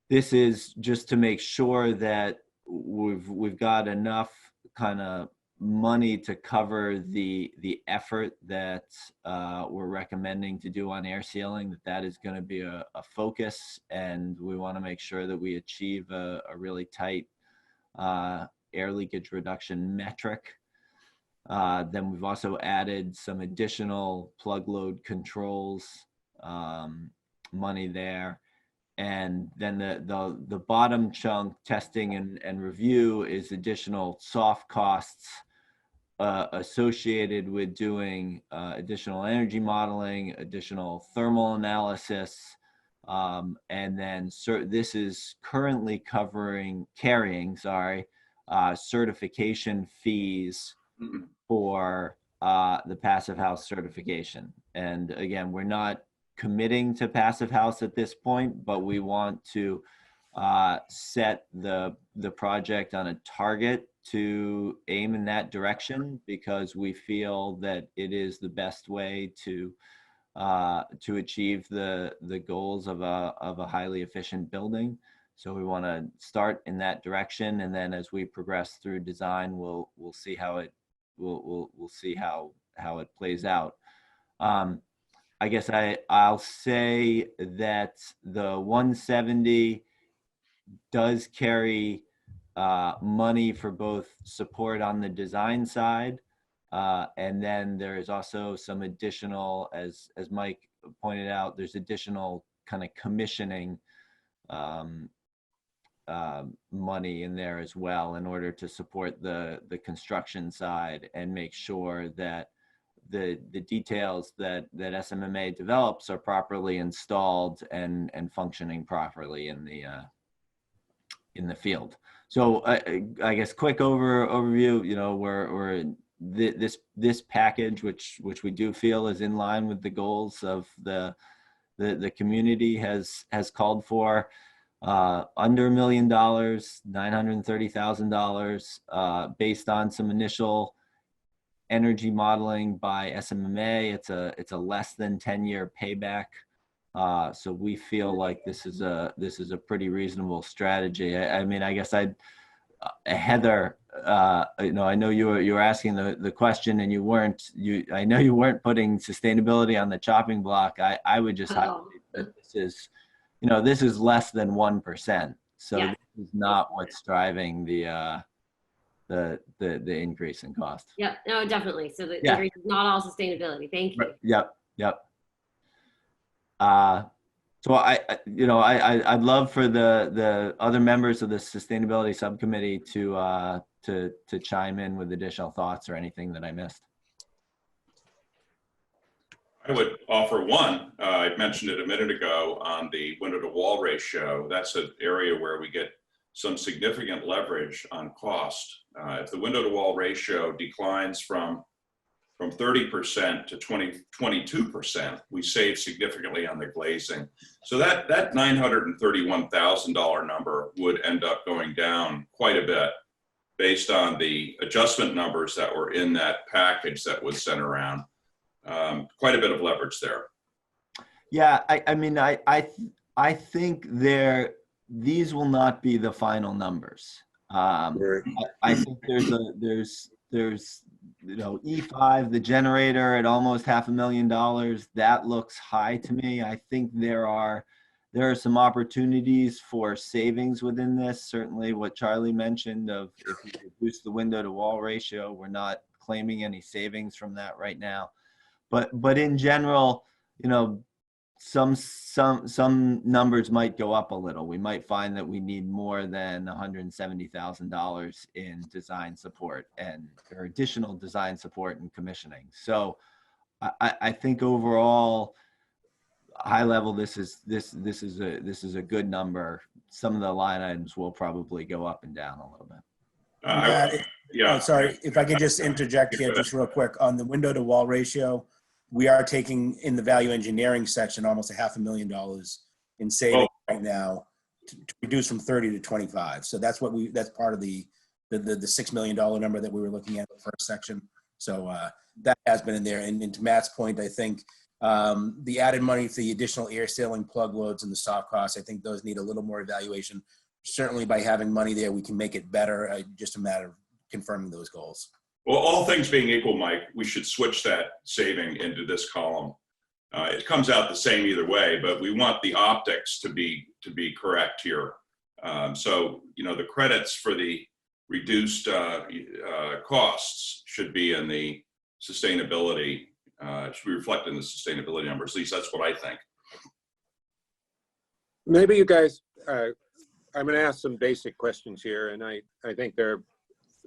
This is just to make sure that we've got enough kind of money to cover the effort that we're recommending to do on air sealing, that is going to be a focus, and we want to make sure that we achieve a really tight air leakage reduction metric. Then we've also added some additional plug load controls money there. And then the bottom chunk, testing and review, is additional soft costs associated with doing additional energy modeling, additional thermal analysis, and then this is currently carrying certification fees for the Passive House certification. And again, we're not committing to Passive House at this point, but we want to set the project on a target to aim in that direction, because we feel that it is the best way to achieve the goals of a highly efficient building. So we want to start in that direction, and then as we progress through design, we'll see how it we'll see how it plays out. I guess I'll say that the 170 does carry money for both support on the design side, and then there is also some additional, as Mike pointed out, there's additional kind of commissioning money in there as well in order to support the construction side and make sure that the details that SMMA develops are properly installed and functioning properly in the field. So I guess quick overview, you know, we're this package, which we do feel is in line with the goals of the community has called for, under $1 million, $930,000, based on some initial energy modeling by SMMA. It's a less than 10-year payback. So we feel like this is a pretty reasonable strategy. I mean, I guess Heather, you know, I know you were asking the question, and I know you weren't putting sustainability on the chopping block. I would just highlight that this is, you know, this is less than 1%. So Yeah. This is not what's driving the increase in cost. Yep, no, definitely. So the Yeah. increase is not all sustainability. Thank you. Yep. So I'd love for the other members of the sustainability subcommittee to chime in with additional thoughts or anything that I missed. I would offer one. I mentioned it a minute ago on the window to wall ratio. That's an area where we get some significant leverage on cost. If the window to wall ratio declines from 30% to 22%, we save significantly on the glazing. So that $931,000 number would end up going down quite a bit based on the adjustment numbers that were in that package that was sent around. Quite a bit of leverage there. Yeah, I mean, I think these will not be the final numbers. I think there's you know, E5, the generator at almost $500,000. That looks high to me. I think there are some opportunities for savings within this. Certainly what Charlie mentioned of if we reduce the window to wall ratio, we're not claiming any savings from that right now. But in general, you know, some numbers might go up a little. We might find that we need more than $170,000 in design support or additional design support and commissioning. So I think overall, high level, this is a good number. Some of the line items will probably go up and down a little bit. Yeah. Oh, sorry, if I could just interject here just real quick on the window to wall ratio. We are taking in the value engineering section almost $500,000 in savings right now to reduce from 30 to 25. So that's part of the $6 million number that we were looking at in the first section. So that has been in there. And to Matt's point, I think the added money for the additional air sealing plug loads and the soft costs, I think those need a little more evaluation. Certainly by having money there, we can make it better. Just a matter of confirming those goals. Well, all things being equal, Mike, we should switch that saving into this column. It comes out the same either way, but we want the optics to be correct here. So, you know, the credits for the reduced costs should be in the sustainability, should be reflected in the sustainability numbers. At least that's what I think. Maybe you guys, I'm going to ask some basic questions here, and I think there are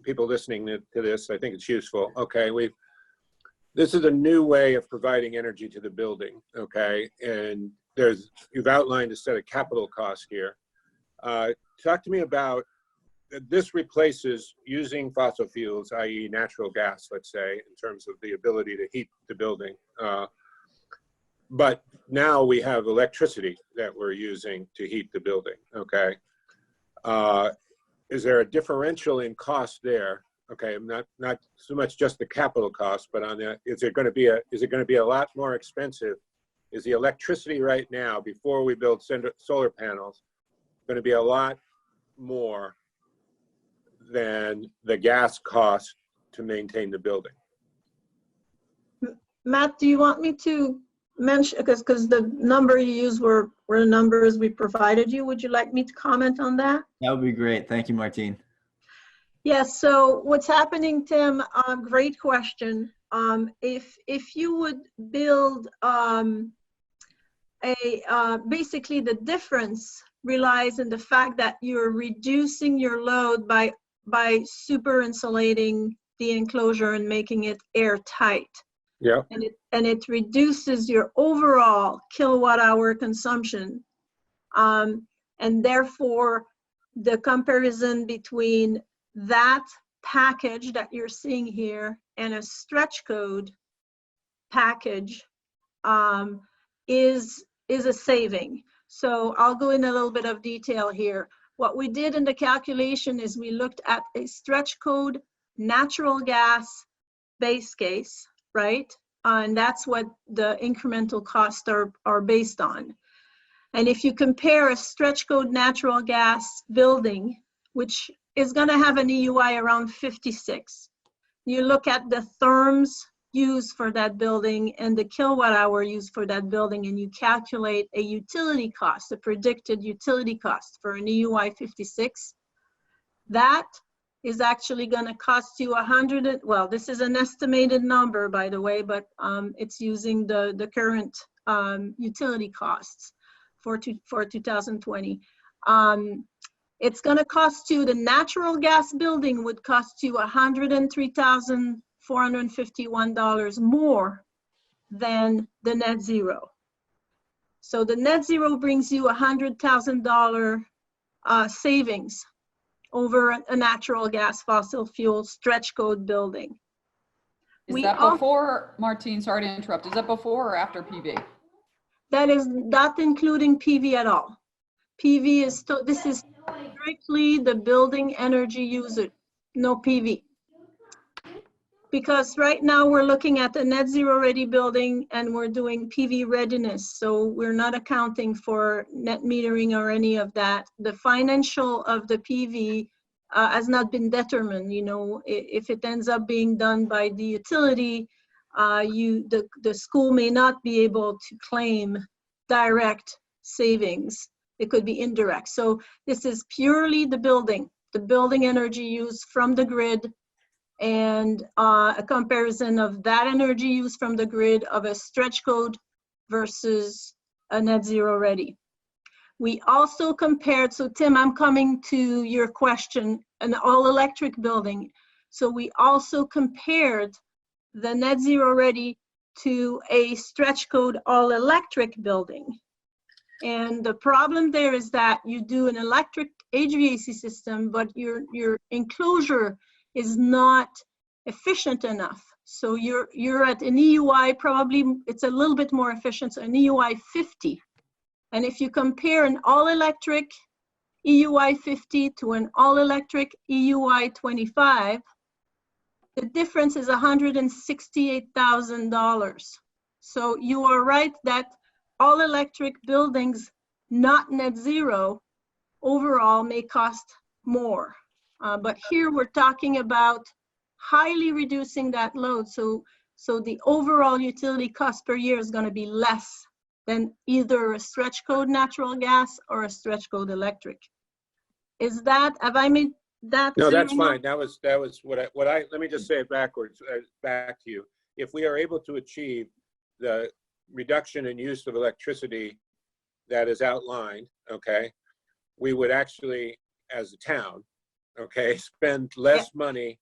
people listening to this. I think it's useful. Okay, this is a new way of providing energy to the building. Okay, and you've outlined a set of capital costs here. Talk to me about this. Replaces using fossil fuels, i.e. natural gas, let's say, in terms of the ability to heat the building. But now we have electricity that we're using to heat the building. Okay. Is there a differential in cost there? Okay, not so much just the capital cost, but on that, is it going to be a lot more expensive? Is the electricity right now, before we build solar panels, going to be a lot more than the gas cost to maintain the building. Matt, do you want me to mention, because the number you used were the numbers we provided you. Would you like me to comment on that? That would be great. Thank you, Martine. Yes, so what's happening, Tim, great question. If you would build basically the difference relies in the fact that you're reducing your load by super insulating the enclosure and making it airtight. Yeah. And it reduces your overall kilowatt hour consumption. And therefore, the comparison between that package that you're seeing here and a stretch code package is a saving. So I'll go in a little bit of detail here. What we did in the calculation is we looked at a stretch code natural gas base case, right? And that's what the incremental costs are based on. And if you compare a stretch code natural gas building, which is going to have an EUI around 56, you look at the therms used for that building and the kilowatt hour used for that building, and you calculate a utility cost, a predicted utility cost for an EUI 56, that is actually going to cost you well, this is an estimated number, by the way, but it's using the current utility costs for 2020. It's going to cost you, the natural gas building would cost you $103,451 more than the net zero. So the net zero brings you $100,000 savings over a natural gas fossil fuel stretch code building. Is that before, Martine, sorry to interrupt, is that before or after PV? That is not including PV at all. PV is, this is strictly the building energy user, no PV. Because right now we're looking at the net zero ready building and we're doing PV readiness. So we're not accounting for net metering or any of that. The financial of the PV has not been determined. You know, if it ends up being done by the utility, the school may not be able to claim direct savings. It could be indirect. So this is purely the building energy used from the grid, and a comparison of that energy used from the grid of a stretch code versus a net zero ready. We also compared, so Tim, I'm coming to your question, an all electric building. So we also compared the net zero ready to a stretch code all electric building. And the problem there is that you do an electric HVAC system, but your enclosure is not efficient enough. So you're at an EUI, probably it's a little bit more efficient, so an EUI 50. And if you compare an all-electric EUI 50 to an all-electric EUI 25, the difference is $168,000. So you are right that all-electric buildings, not net zero, overall may cost more. But here we're talking about highly reducing that load. So the overall utility cost per year is going to be less than either a stretch code natural gas or a stretch code electric. Is that, have I made that? No, that's fine. That was what I, let me just say it backwards, back to you. If we are able to achieve the reduction in use of electricity that is outlined, okay, we would actually, as a town, okay, spend less money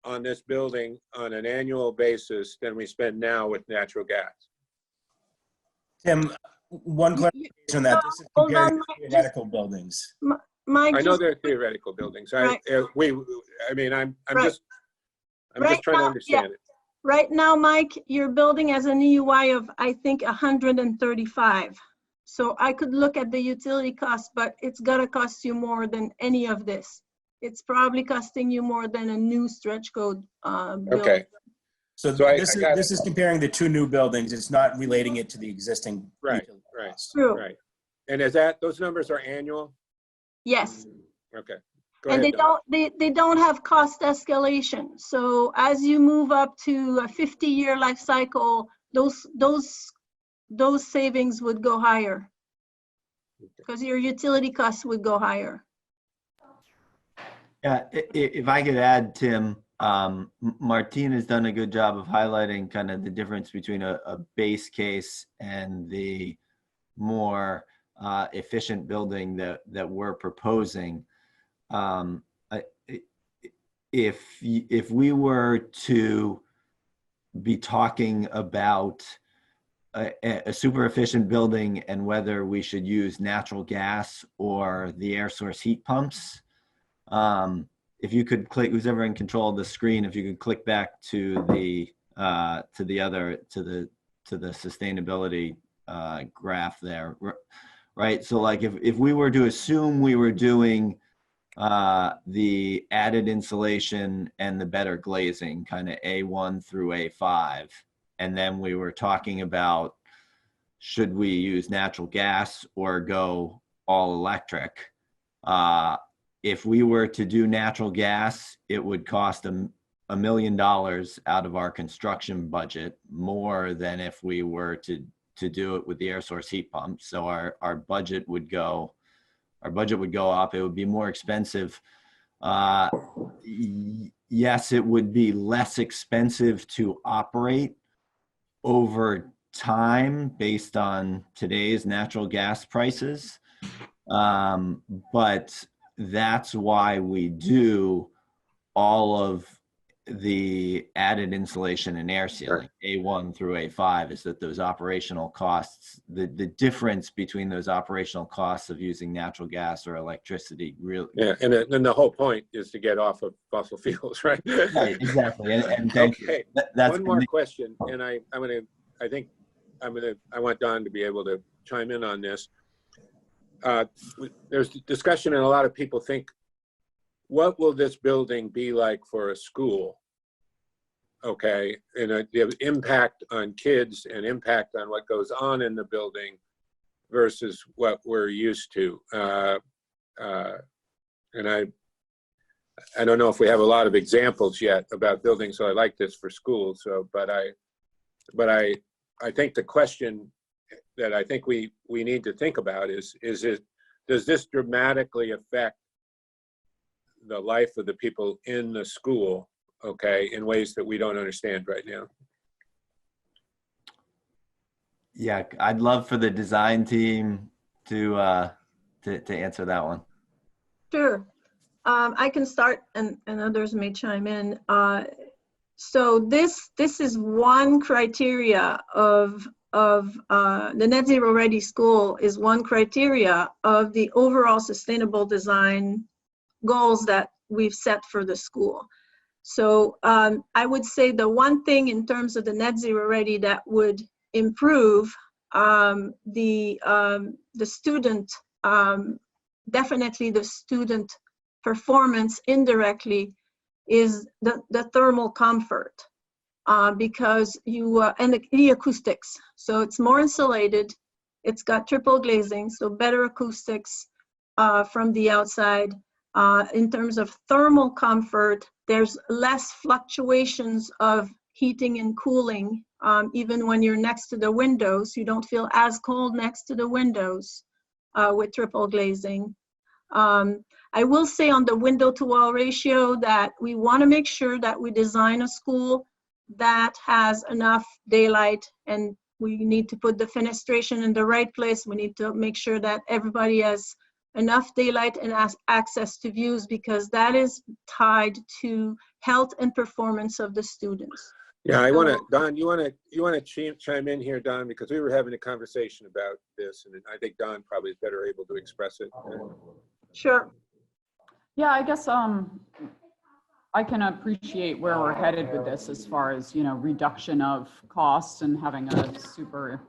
on this building on an annual basis than we spend now with natural gas. Tim, one clarification on that. This is comparing theoretical buildings. Mike, I know they're theoretical buildings. Right. I'm Right. just trying to understand it. Right now, Mike, your building has an EUI of, I think, 135. So I could look at the utility cost, but it's gonna cost you more than any of this. It's probably costing you more than a new stretch code building. Okay. So this is comparing the two new buildings. It's not relating it to the existing. Right. True. Right. And those numbers are annual? Yes. Okay. And ahead, they don't have cost escalation. So as you move up to a 50-year life cycle, those savings would go higher because your utility costs would go higher. Yeah, if I could add, Tim, Martine has done a good job of highlighting kind of the difference between a base case and the more efficient building that we're proposing. If we were to be talking about a super efficient building and whether we should use natural gas or the air source heat pumps, if you could click, who's ever in control of the screen, if you could click back to the sustainability graph there, right? So like if we were to assume we were doing the added insulation and the better glazing, kind of A1 through A5, and then we were talking about should we use natural gas or go all electric. If we were to do natural gas, it would cost $1 million out of our construction budget, more than if we were to do it with the air source heat pump. So our budget would go up. It would be more expensive. Yes, it would be less expensive to operate over time based on today's natural gas prices. But that's why we do all of the added insulation and air sealing, A1 through A5, is that those operational costs, the difference between those operational costs of using natural gas or electricity really. Yeah, and then the whole point is to get off of fossil fuels, right? Right, exactly. And okay, that's one more question, and I want Don to be able to chime in on this. There's discussion and a lot of people think, what will this building be like for a school? Okay, and the impact on kids and impact on what goes on in the building versus what we're used to. And I don't know if we have a lot of examples yet about buildings, so I like this for schools. So, but I think the question that I think we need to think about is does this dramatically affect the life of the people in the school, okay, in ways that we don't understand right now? Yeah, I'd love for the design team to answer that one. Sure. I can start and others may chime in. So this is one criteria of the Net Zero Ready School is one criteria of the overall sustainable design goals that we've set for the school. So I would say the one thing in terms of the Net Zero Ready that would improve the student, definitely the student performance indirectly, is the thermal comfort, because and the acoustics. So it's more insulated, it's got triple glazing, so better acoustics from the outside. In terms of thermal comfort, there's less fluctuations of heating and cooling. Even when you're next to the windows, you don't feel as cold next to the windows with triple glazing. I will say on the window to wall ratio that we want to make sure that we design a school that has enough daylight, and we need to put the fenestration in the right place. We need to make sure that everybody has enough daylight and access to views, because that is tied to health and performance of the students. Yeah, I want to, Don, you want to chime in here, Don, because we were having a conversation about this, and I think Don probably is better able to express it. Sure. Yeah, I guess I can appreciate where we're headed with this as far as, reduction of costs and having a super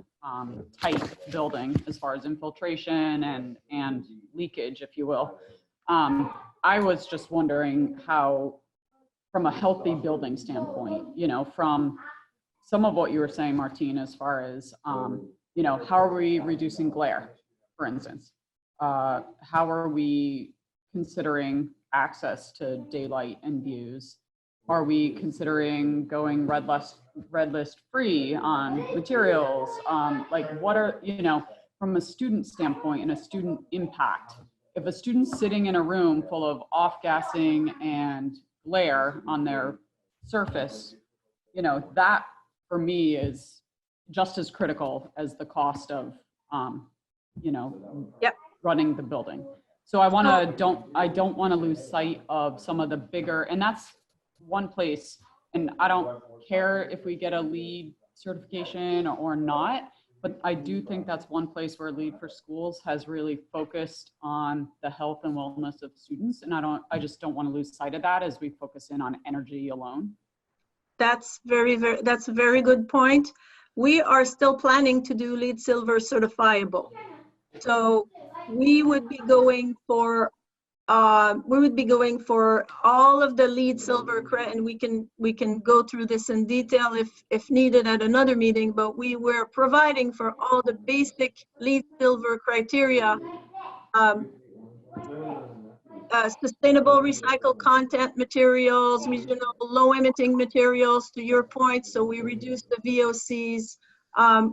tight building as far as infiltration and leakage, if you will. I was just wondering how, from a healthy building standpoint, from some of what you were saying, Martine, as far as, how are we reducing glare, for instance? How are we considering access to daylight and views? Are we considering going red list free on materials? Like what are, you know, from a student standpoint and a student impact, if a student's sitting in a room full of off-gassing and glare on their surface, you know, that for me is just as critical as the cost of, you know, Yep. running the building. So I don't want to lose sight of some of the bigger, and that's one place, and I don't care if we get a LEED certification or not, but I do think that's one place where Lead for Schools has really focused on the health and wellness of students. And I just don't want to lose sight of that as we focus in on energy alone. That's that's a very good point. We are still planning to do LEED Silver certifiable. So we would be going for all of the LEED Silver credit, and we can go through this in detail if needed at another meeting, but we were providing for all the basic LEED Silver criteria, sustainable recycled content materials, regional low emitting materials, to your point, so we reduce the VOCs.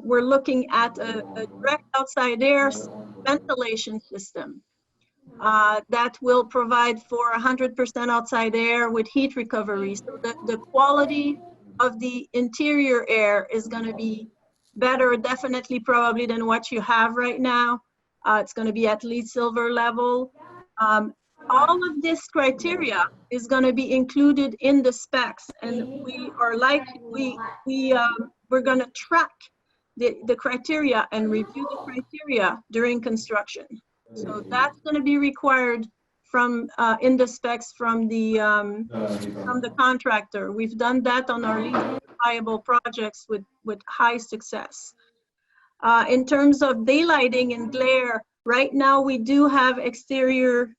We're looking at a direct outside air ventilation system that will provide for 100% outside air with heat recovery. So the quality of the interior air is going to be better, definitely, probably, than what you have right now. It's going to be at LEED Silver level. All of this criteria is going to be included in the specs, and we're going to track the criteria and review the criteria during construction. So that's going to be required from in the specs from the contractor. We've done that on our LEED viable projects with high success. In terms of daylighting and glare, right now we do have exterior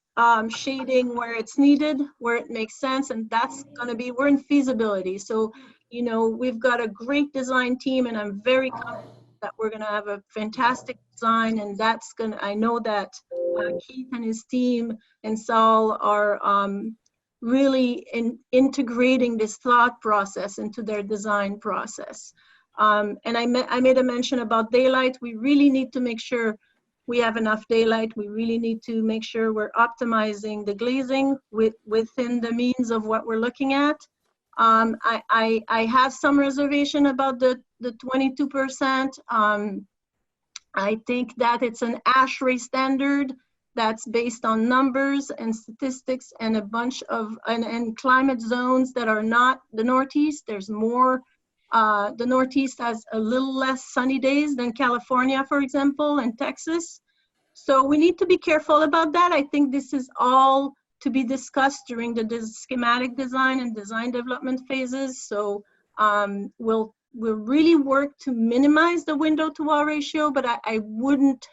shading where it's needed, where it makes sense, and that's going to be, we're in feasibility. So, you know, we've got a great design team, and I'm very confident that we're going to have a fantastic design, and that's going to, I know that Keith and his team and Saul are really integrating this thought process into their design process. And I made a mention about daylight. We really need to make sure we have enough daylight. We really need to make sure we're optimizing the glazing within the means of what we're looking at. I have some reservation about the 22%. I think that it's an ASHRAE standard that's based on numbers and statistics and a bunch of, and climate zones that are not the Northeast. There's more, the Northeast has a little less sunny days than California, for example, and Texas. So we need to be careful about that. I think this is all to be discussed during the schematic design and design development phases. So we'll really work to minimize the window to wall ratio, but I wouldn't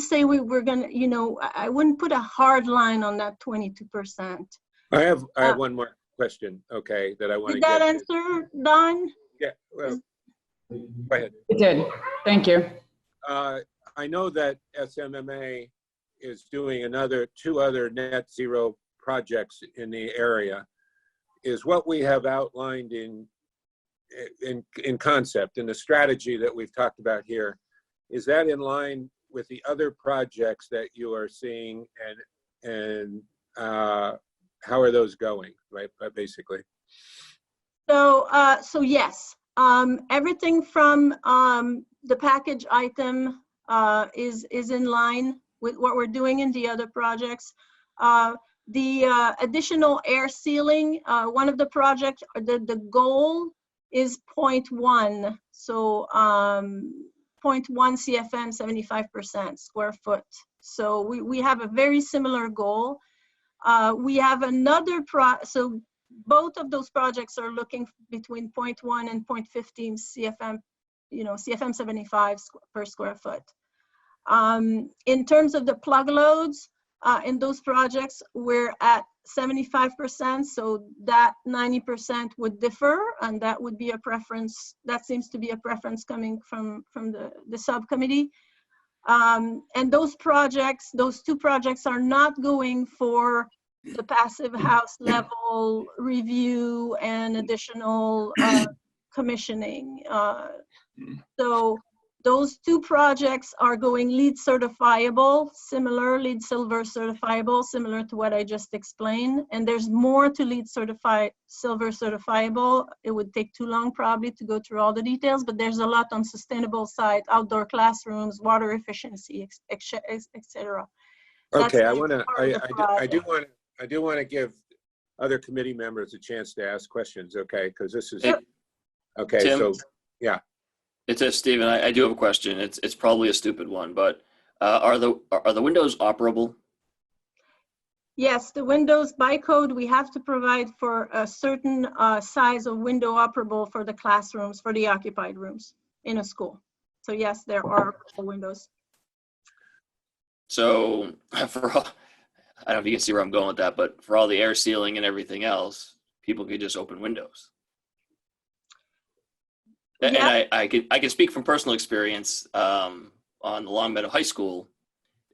say we're gonna, you know, I wouldn't put a hard line on that 22%. I have one more question, okay, that I want to get. Did that to. answer, Don? Yeah, well, go ahead. It did. Thank you. I know that SMMA is doing two other net zero projects in the area. Is what we have outlined in concept, in the strategy that we've talked about here, is that in line with the other projects that you are seeing, and how are those going, right, basically? So yes, everything from the package item is in line with what we're doing in the other projects. The additional air sealing, one of the projects, the goal is 0.1. So 0.1 CFM, 75% square foot. So we have a very similar goal. We have another so both of those projects are looking between 0.1 and 0.15 CFM, you know, CFM 75 per square foot. In terms of the plug loads, in those projects, we're at 75%, so that 90% would differ, and that would be a preference. That seems to be a preference coming from the subcommittee. And those projects, those two projects, are not going for the passive house level review and additional commissioning. So those two projects are going LEED certifiable, LEED Silver certifiable, similar to what I just explained. And there's more to LEED Silver certifiable. It would take too long probably to go through all the details, but there's a lot on sustainable side, outdoor classrooms, water efficiency, etc. Okay, I do want to give other committee members a chance to ask questions, okay? Because this is, okay, Tim? so, yeah. It's Stephen. I do have a question. It's probably a stupid one, but are the windows operable? Yes, the windows by code, we have to provide for a certain size of window operable for the classrooms, for the occupied rooms in a school. So yes, there are windows. So for all, I don't know if you can see where I'm going with that, but for all the air sealing and everything else, people could just open windows. And I can speak from personal experience on the Longmeadow High School.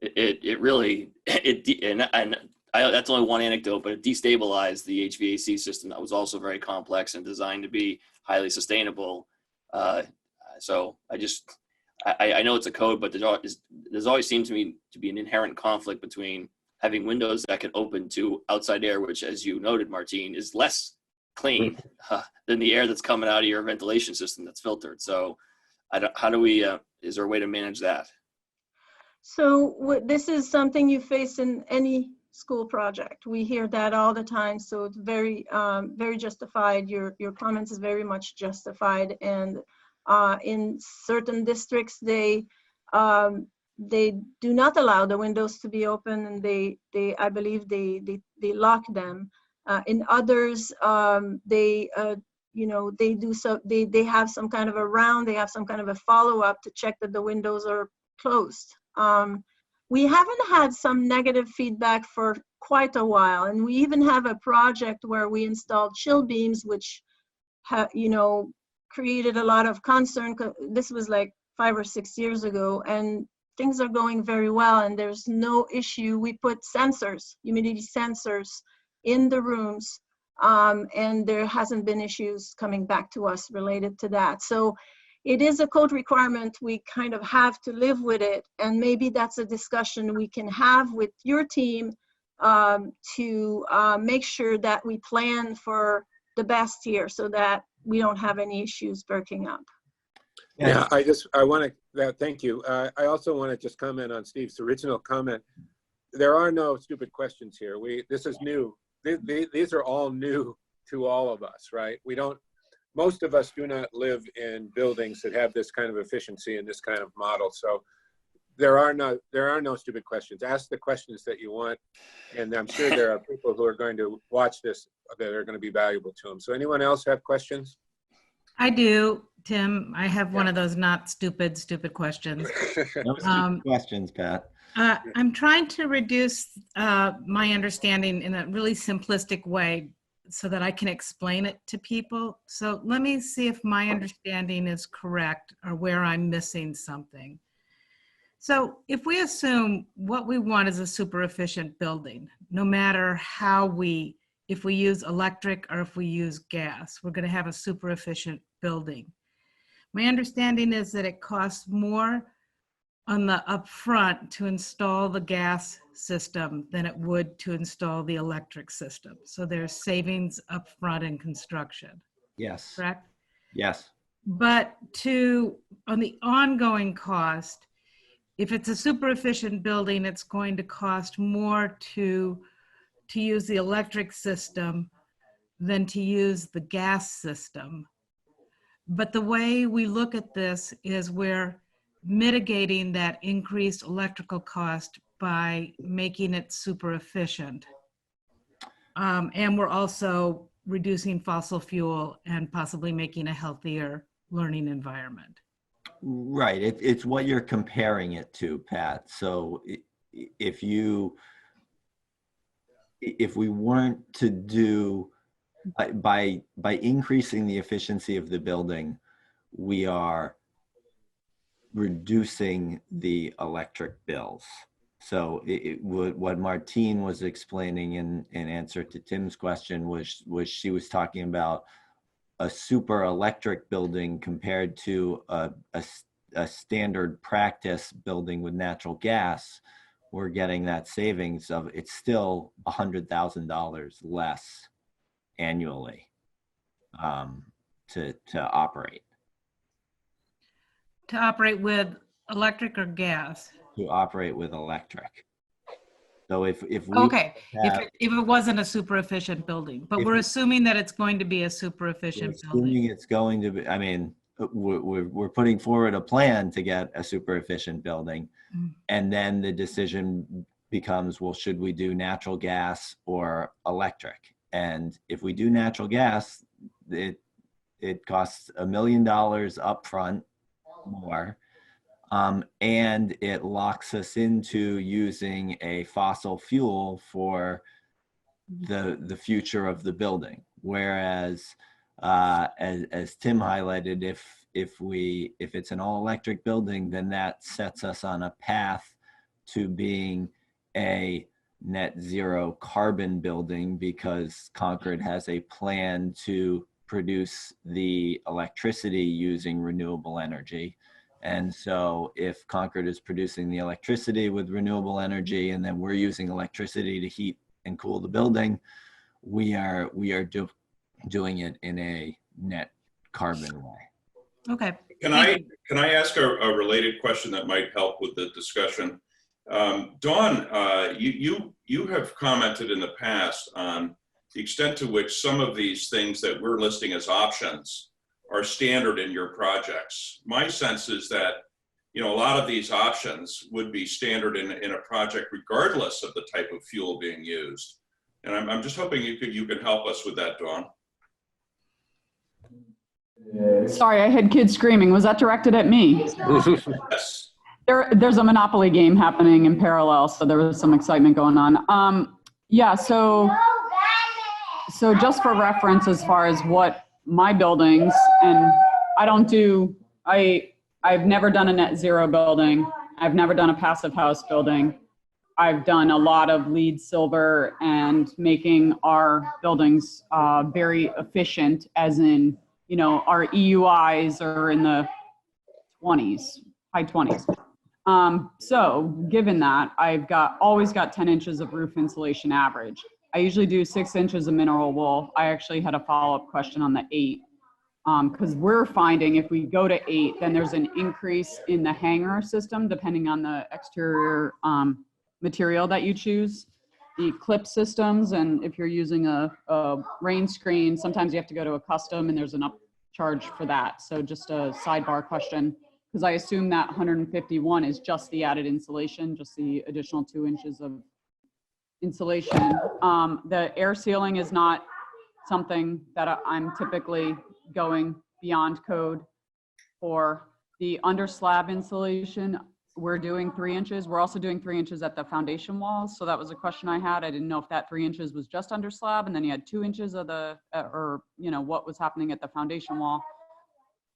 It really that's only one anecdote, but it destabilized the HVAC system that was also very complex and designed to be highly sustainable. So I know it's a code, but there's always seemed to me to be an inherent conflict between having windows that can open to outside air, which, as you noted, Martine, is less clean than the air that's coming out of your ventilation system that's filtered. So how do we, is there a way to manage that? So this is something you face in any school project. We hear that all the time. So it's very, very justified. Your comments is very much justified. And in certain districts, they do not allow the windows to be open, and I believe they lock them. In others, they do so. They have some kind of a round. They have some kind of a follow-up to check that the windows are closed. We haven't had some negative feedback for quite a while, and we even have a project where we installed chill beams, which created a lot of concern. This was like 5 or 6 years ago, and things are going very well, and there's no issue. We put sensors, humidity sensors, in the rooms, and there hasn't been issues coming back to us related to that. So it is a code requirement. We kind of have to live with it, and maybe that's a discussion we can have with your team to make sure that we plan for the best here so that we don't have any issues breaking up. Yeah, I want to, thank you. I also want to just comment on Steve's original comment. There are no stupid questions here. This is new. These are all new to all of us, right? Most of us do not live in buildings that have this kind of efficiency and this kind of model. So there are no stupid questions. Ask the questions that you want. And I'm sure there are people who are going to watch this that are going to be valuable to them. So anyone else have questions? I do, Tim. I have one of those not stupid questions. No stupid questions, Pat. I'm trying to reduce my understanding in a really simplistic way so that I can explain it to people. So let me see if my understanding is correct or where I'm missing something. So if we assume what we want is a super efficient building, no matter if we use electric or if we use gas, we're going to have a super efficient building. My understanding is that it costs more on the upfront to install the gas system than it would to install the electric system. So there's savings upfront in construction. Yes. Correct? Yes. But on the ongoing cost, if it's a super efficient building, it's going to cost more to use the electric system than to use the gas system. But the way we look at this is we're mitigating that increased electrical cost by making it super efficient. And we're also reducing fossil fuel and possibly making a healthier learning environment. Right. It's what you're comparing it to, Pat. So if we weren't to do, by increasing the efficiency of the building, we are reducing the electric bills. So what Martine was explaining in answer to Tim's question was she was talking about a super electric building compared to a standard practice building with natural gas. We're getting that savings of, it's still $100,000 less annually to operate. To operate with electric or gas? To operate with electric. So if we Okay, have, if it wasn't a super efficient building, but we're assuming that it's going to be a super efficient building. assuming it's going to be, I mean, we're putting forward a plan to get a super efficient building. And then the decision becomes, well, should we do natural gas or electric? And if we do natural gas, it costs $1 million upfront more. And it locks us into using a fossil fuel for the future of the building. Whereas, as Tim highlighted, if it's an all electric building, then that sets us on a path to being a net zero carbon building, because Concord has a plan to produce the electricity using renewable energy. And so if Concord is producing the electricity with renewable energy, and then we're using electricity to heat and cool the building, we are doing it in a net carbon way. Okay. Can I ask a related question that might help with the discussion? Dawn, you have commented in the past on the extent to which some of these things that we're listing as options are standard in your projects. My sense is that, you know, a lot of these options would be standard in a project regardless of the type of fuel being used. And I'm just hoping you can help us with that, Dawn. Sorry, I had kids screaming. Was that directed at me? Yes. There's a Monopoly game happening in parallel, so there was some excitement going on. Yeah, so just for reference, as far as what my buildings, and I've never done a net zero building. I've never done a passive house building. I've done a lot of LEED silver and making our buildings very efficient, as in, you know, our EUIs are in the 20s, high 20s. So given that, I've always got 10 inches of roof insulation average. I usually do 6 inches of mineral wool. I actually had a follow-up question on the 8, because we're finding if we go to 8, then there's an increase in the hanger system, depending on the exterior material that you choose. The clip systems, and if you're using a rain screen, sometimes you have to go to a custom and there's an upcharge for that. So just a sidebar question, because I assume that 151 is just the added insulation, just the additional 2 inches of insulation. The air sealing is not something that I'm typically going beyond code for. The under slab insulation, we're doing 3 inches. We're also doing 3 inches at the foundation walls. So that was a question I had. I didn't know if that 3 inches was just under slab, and then you had 2 inches of the, or, you know, what was happening at the foundation wall.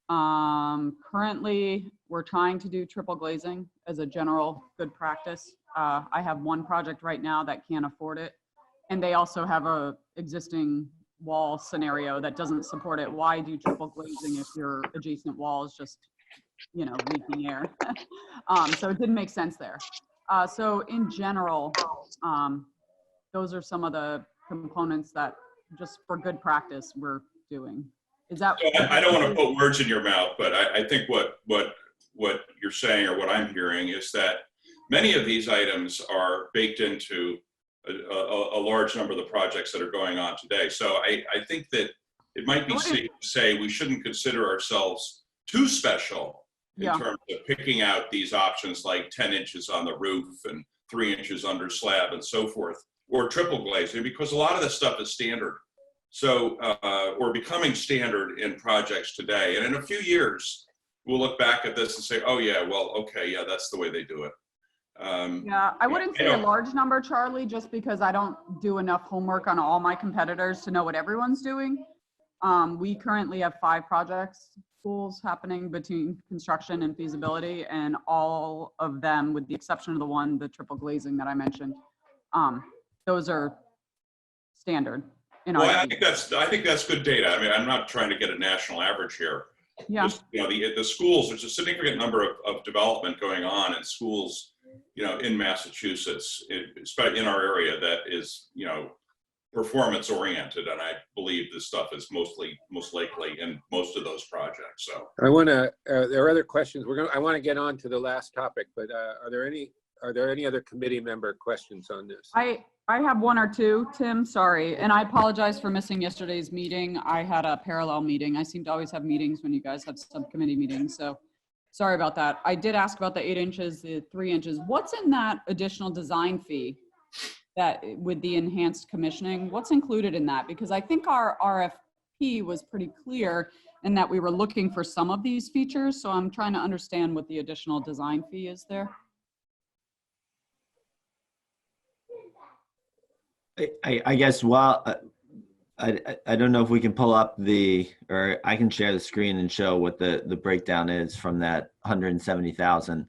Currently, we're trying to do triple glazing as a general good practice. I have one project right now that can't afford it, and they also have a existing wall scenario that doesn't support it. Why do triple glazing if your adjacent wall is just, you know, leaking air? So it didn't make sense there. So in general, those are some of the components that just for good practice we're doing. Is that? I don't want to put words in your mouth, but I think what you're saying, or what I'm hearing, is that many of these items are baked into a large number of the projects that are going on today. So I think that it might be safe to say we shouldn't consider ourselves too special in terms of picking out these options like 10 inches on the roof and 3 inches under slab and so forth, or triple glazing, because a lot of this stuff is standard. So, or becoming standard in projects today. And in a few years, we'll look back at this and say, oh yeah, well, okay, yeah, that's the way they do it. Yeah, I wouldn't say a large number, Charlie, just because I don't do enough homework on all my competitors to know what everyone's doing. We currently have 5 projects, schools happening between construction and feasibility, and all of them, with the exception of the one, the triple glazing that I mentioned, those are standard in our. Well, I think that's good data. I mean, I'm not trying to get a national average here. Yeah. Just, you know, the schools, there's a significant number of development going on in schools, you know, in Massachusetts, especially in our area, that is, you know, performance oriented, and I believe this stuff is most likely in most of those projects. So I want to. There are other questions. I want to get on to the last topic, but are there any other committee member questions on this? I have 1 or 2, Tim, sorry. And I apologize for missing yesterday's meeting. I had a parallel meeting. I seem to always have meetings when you guys have subcommittee meetings. So sorry about that. I did ask about the 8 inches, the 3 inches. What's in that additional design fee that with the enhanced commissioning? What's included in that? Because I think our RFP was pretty clear in that we were looking for some of these features. So I'm trying to understand what the additional design fee is there. I guess while I don't know if we can pull up or I can share the screen and show what the breakdown is from that 170,000.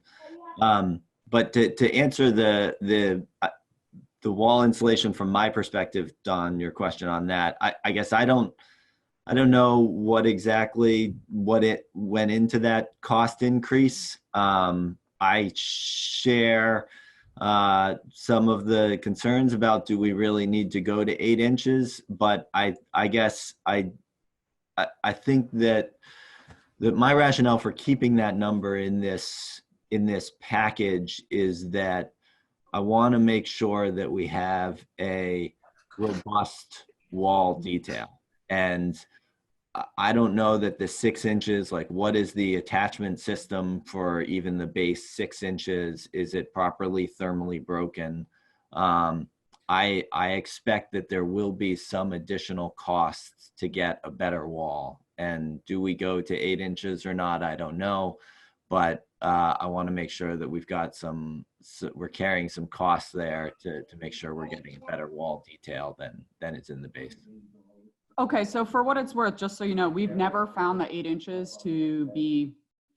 But to answer the wall insulation from my perspective, Don, your question on that, I guess I don't know what it went into that cost increase. I share some of the concerns about, do we really need to go to 8 inches? But I guess I think that my rationale for keeping that number in this package is that I want to make sure that we have a robust wall detail. And I don't know that the 6 inches, like what is the attachment system for even the base 6 inches? Is it properly thermally broken? I expect that there will be some additional costs to get a better wall. And do we go to 8 inches or not? I don't know. But I want to make sure that we've got we're carrying some costs there to make sure we're getting a better wall detail than is in the base. Okay, so for what it's worth, just so you know, we've never found the 8 inches to be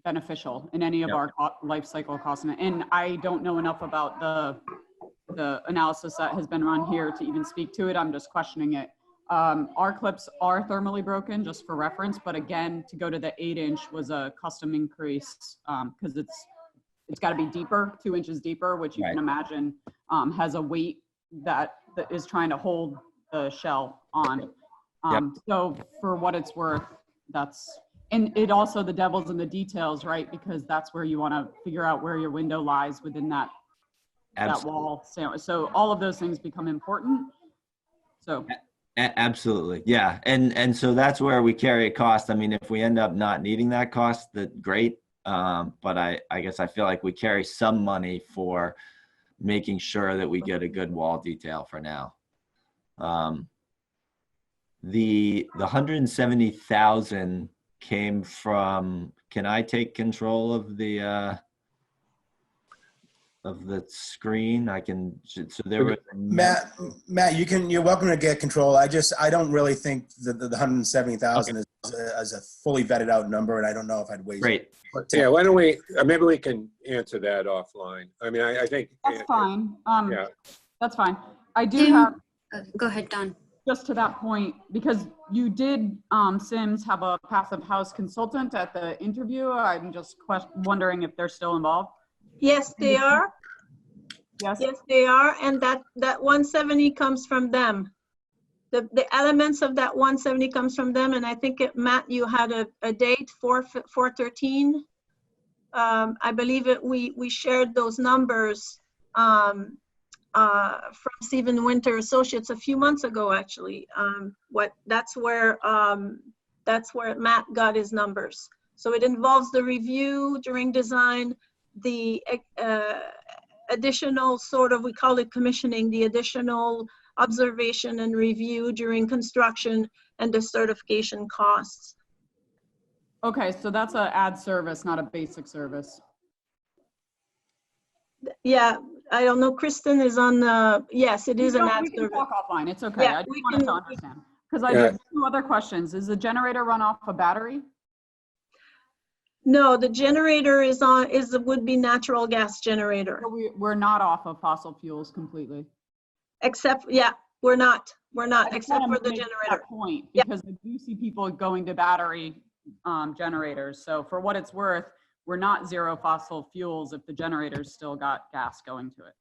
beneficial in any of our life cycle costs. And I don't know enough about the analysis that has been run here to even speak to it. I'm just questioning it. Our clips are thermally broken, just for reference, but again, to go to the 8 inch was a custom increase because it's got to be deeper, 2 inches deeper, which you can imagine has a weight that is trying to hold the shell on. So for what it's worth, and it also, the devil's in the details, right? Because that's where you want to figure out where your window lies within that wall. So all of those things become important. So. Absolutely. Yeah. And so that's where we carry a cost. I mean, if we end up not needing that cost, that's great. But I guess I feel like we carry some money for making sure that we get a good wall detail for now. The 170,000 came from, can I take control of the screen? I can, so there was Matt, you're welcome to get control. I don't really think that the 170,000 is a fully vetted out number, and I don't know if I'd waste. Great. Yeah, why don't we, maybe we can answer that offline. I mean, I think. That's fine. Yeah. That's fine. I do have. Go ahead, Don. Just to that point, because you did, Sims, have a passive house consultant at the interview. I'm just wondering if they're still involved. Yes, they are. Yes. Yes, they are. And that 170 comes from them. The elements of that 170 comes from them. And I think, Matt, you had a date, 4/13. I believe we shared those numbers from Stephen Winter Associates a few months ago, actually. That's where Matt got his numbers. So it involves the review during design, the additional sort of, we call it commissioning, the additional observation and review during construction, and the certification costs. Okay, so that's an ad service, not a basic service. Yeah, I don't know. Kristen is on the, yes, it is an ad service. We can talk offline. It's okay. Yeah, I just wanted to understand. Because I have two other questions. Is the generator run off a battery? No, the generator would be natural gas generator. So we're not off of fossil fuels completely. Except, yeah, we're not, I except wanted for to the make generator. that point because I do see people going to battery generators. So for what it's worth, we're not zero fossil fuels if the generator's still got gas going to it.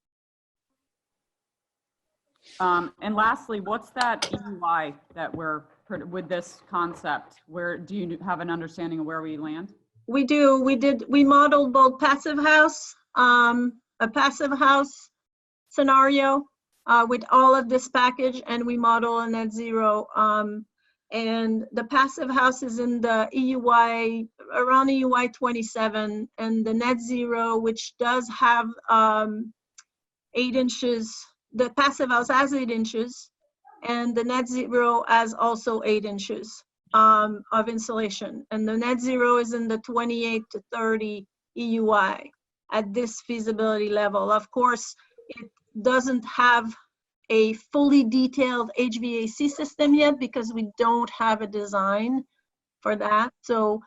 And lastly, what's that EUI that we're, with this concept, where do you have an understanding of where we land? We do, we modeled both passive house, a passive house scenario with all of this package, and we model a net zero. And the passive house is in the EUI, around EUI 27, and the net zero, which does have 8 inches, the passive house has 8 inches, and the net zero has also 8 inches of insulation. And the net zero is in the 28 to 30 EUI at this feasibility level. Of course, it doesn't have a fully detailed HVAC system yet because we don't have a design for that. So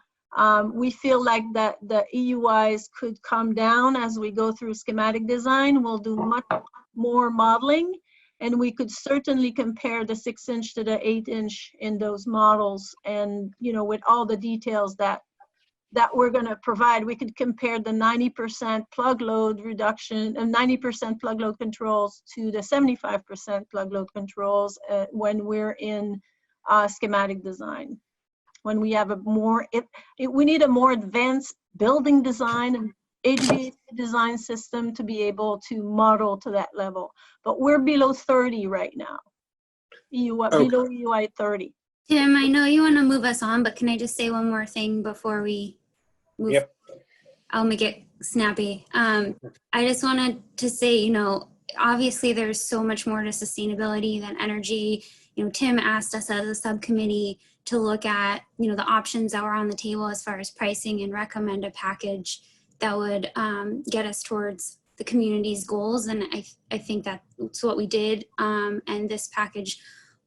we feel like that the EUIs could come down as we go through schematic design. We'll do much more modeling, and we could certainly compare the 6-inch to the 8-inch in those models. And, you know, with all the details that we're going to provide, we could compare the 90% plug load reduction and 90% plug load controls to the 75% plug load controls when we're in schematic design. When we have a more, we need a more advanced building design and HVAC design system to be able to model to that level. But we're below 30 right now, below EUI 30. Tim, I know you want to move us on, but can I just say one more thing before we move? Yep. I'll make it snappy. I just wanted to say, you know, obviously there's so much more to sustainability than energy. You know, Tim asked us as a subcommittee to look at, you know, the options that were on the table as far as pricing and recommend a package that would get us towards the community's goals. And I think that's what we did. And this package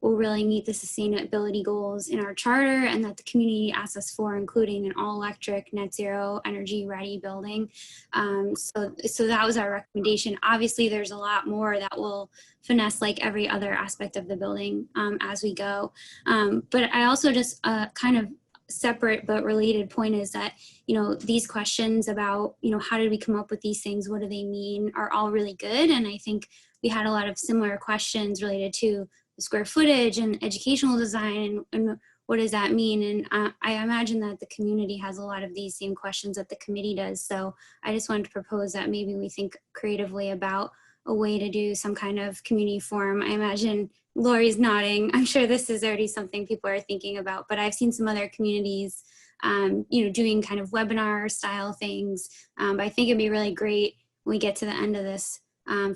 will really meet the sustainability goals in our charter and that the community asked us for, including an all-electric net zero energy ready building. So that was our recommendation. Obviously there's a lot more that will finesse like every other aspect of the building as we go. But I also just kind of separate but related point is that, you know, these questions about, you know, how did we come up with these things? What do they mean? Are all really good. And I think we had a lot of similar questions related to the square footage and educational design and what does that mean? And I imagine that the community has a lot of these same questions that the committee does. So I just wanted to propose that maybe we think creatively about a way to do some kind of community forum. I imagine Lori's nodding. I'm sure this is already something people are thinking about, but I've seen some other communities, you know, doing kind of webinar style things. But I think it'd be really great when we get to the end of this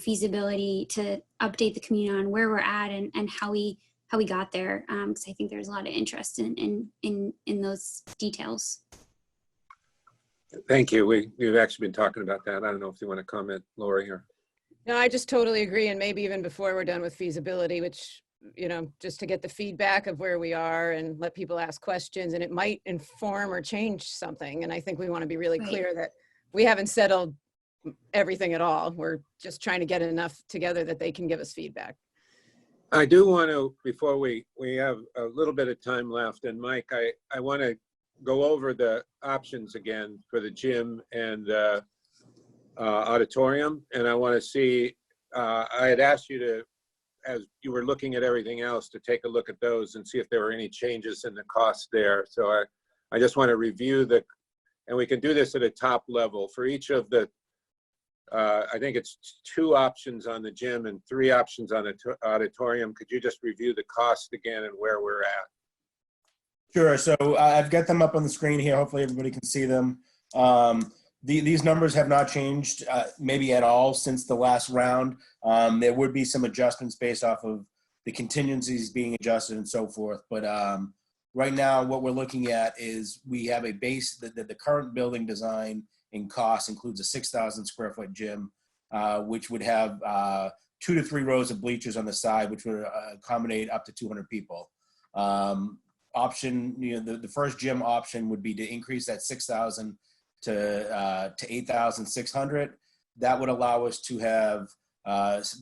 feasibility to update the community on where we're at and how we got there. Because I think there's a lot of interest in those details. Thank you. We've actually been talking about that. I don't know if you want to comment, Lori, or. No, I just totally agree. And maybe even before we're done with feasibility, which, you know, just to get the feedback of where we are and let people ask questions, and it might inform or change something. And I think we want to be really clear that we haven't settled everything at all. We're just trying to get enough together that they can give us feedback. I do want to, before we have a little bit of time left, and Mike, I want to go over the options again for the gym and auditorium. And I want to see, I had asked you to, as you were looking at everything else, to take a look at those and see if there were any changes in the cost there. So I just want to review and we can do this at a top level for each of the, I think it's 2 options on the gym and 3 options on the auditorium. Could you just review the cost again and where we're at? Sure. So I've got them up on the screen here. Hopefully everybody can see them. These numbers have not changed maybe at all since the last round. There would be some adjustments based off of the contingencies being adjusted and so forth. But right now what we're looking at is we have a base, the current building design in cost includes a 6,000 square foot gym, which would have 2 to 3 rows of bleachers on the side, which would accommodate up to 200 people. Option, the first gym option would be to increase that 6,000 to 8,600. That would allow us to have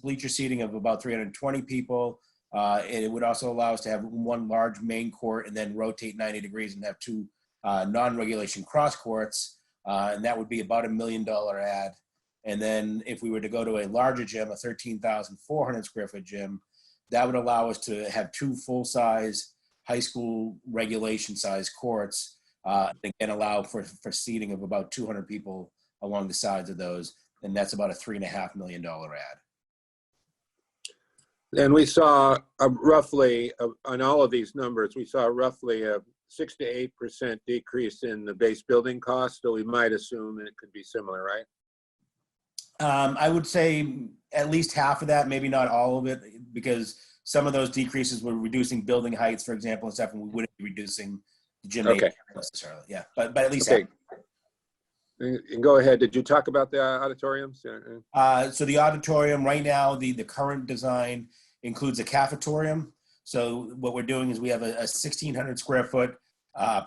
bleacher seating of about 320 people. And it would also allow us to have one large main court and then rotate 90 degrees and have two non-regulation cross courts. And that would be about $1 million ad. And then if we were to go to a larger gym, a 13,400 square foot gym, that would allow us to have two full-size high school regulation size courts, and allow for seating of about 200 people along the sides of those. And that's about a $3.5 million ad. And we saw roughly, on all of these numbers, we saw roughly a 6 to 8% decrease in the base building cost. So we might assume it could be similar, right? I would say at least half of that, maybe not all of it, because some of those decreases were reducing building heights, for example, and stuff, and we wouldn't be reducing the gymnasium necessarily. Yeah, but at least okay. And go ahead. Did you talk about the auditoriums? So the auditorium right now, the current design includes a cafetorium. So what we're doing is we have a 1,600 square foot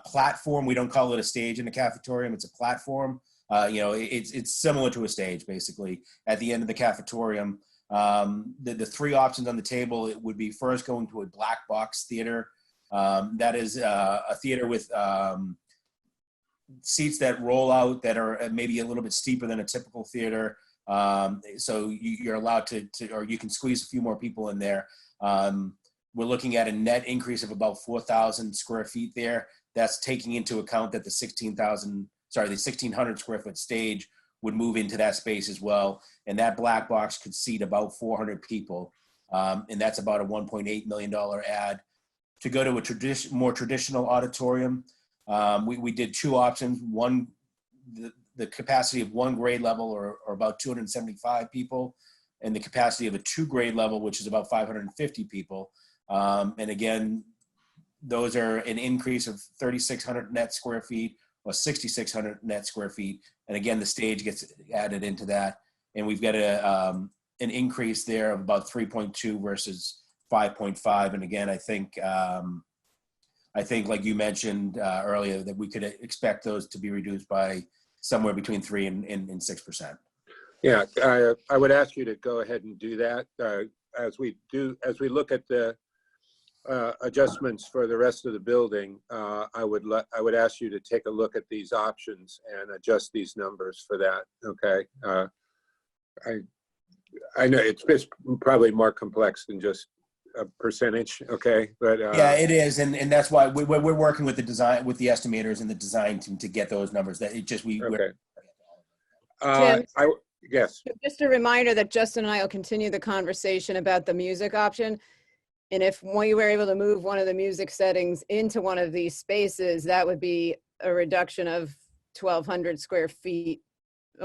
platform. We don't call it a stage in the cafetorium. It's a platform. It's similar to a stage, basically, at the end of the cafetorium. The three options on the table, it would be first going to a black box theater. That is a theater with seats that roll out that are maybe a little bit steeper than a typical theater. So you're allowed to, or you can squeeze a few more people in there. We're looking at a net increase of about 4,000 square feet there. That's taking into account that the 1,600 square foot stage would move into that space as well. And that black box could seat about 400 people. And that's about a $1.8 million ad. To go to a more traditional auditorium, we did two options. One, the capacity of one grade level or about 275 people, and the capacity of a two grade level, which is about 550 people. And again, those are an increase of 3,600 net square feet or 6,600 net square feet. And again, the stage gets added into that. And we've got an increase there of about 3.2 versus 5.5. And again, I think like you mentioned earlier, that we could expect those to be reduced by somewhere between 3 and 6%. Yeah, I would ask you to go ahead and do that as we look at the adjustments for the rest of the building. I would ask you to take a look at these options and adjust these numbers for that. Okay. I know it's probably more complex than just a percentage. Okay, but yeah, it is, and that's why we're working with the design, with the estimators and the design team to get those numbers. That it just okay. Tim, yes. Just a reminder that Justin and I will continue the conversation about the music option. And if we were able to move one of the music settings into one of these spaces, that would be a reduction of 1,200 square feet.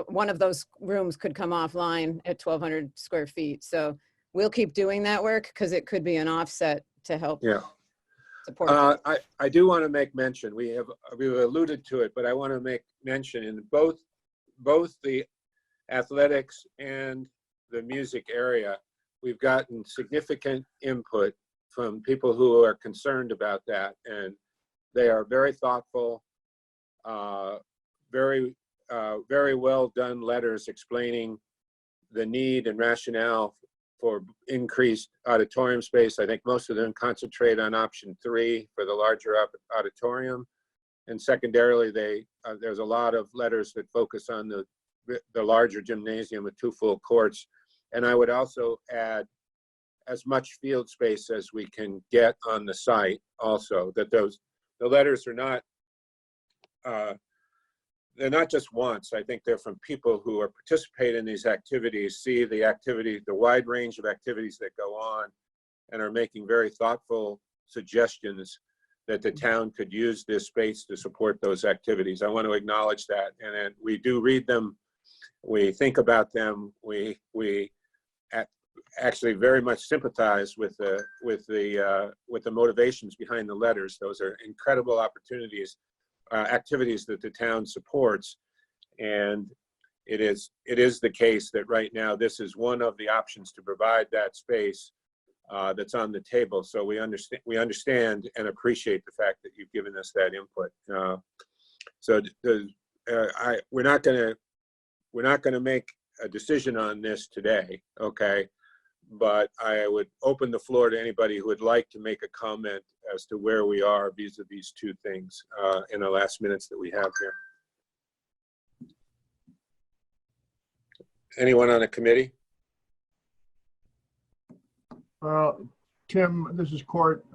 One of those rooms could come offline at 1,200 square feet. So we'll keep doing that work because it could be an offset to help support. I do want to make mention, we've alluded to it, but I want to make mention in both the athletics and the music area, we've gotten significant input from people who are concerned about that, and they are very thoughtful, very well done letters explaining the need and rationale for increased auditorium space. I think most of them concentrate on option 3 for the larger auditorium, and secondarily, there's a lot of letters that focus on the larger gymnasium with 2 full courts. And I would also add as much field space as we can get on the site also, that the letters are not, they're not just wants. I think they're from people who are participating in these activities, see the wide range of activities that go on, and are making very thoughtful suggestions that the town could use this space to support those activities. I want to acknowledge that. And then we do read them, we think about them, we actually very much sympathize with the motivations behind the letters. Those are incredible opportunities, activities that the town supports, and it is the case that right now this is one of the options to provide that space that's on the table. So we understand and appreciate the fact that you've given us that input. We're not going to make a decision on this today, okay? But I would open the floor to anybody who would like to make a comment as to where we are vis-a-vis two things in the last minutes that we have here. Anyone on the committee? Tim, this is Court.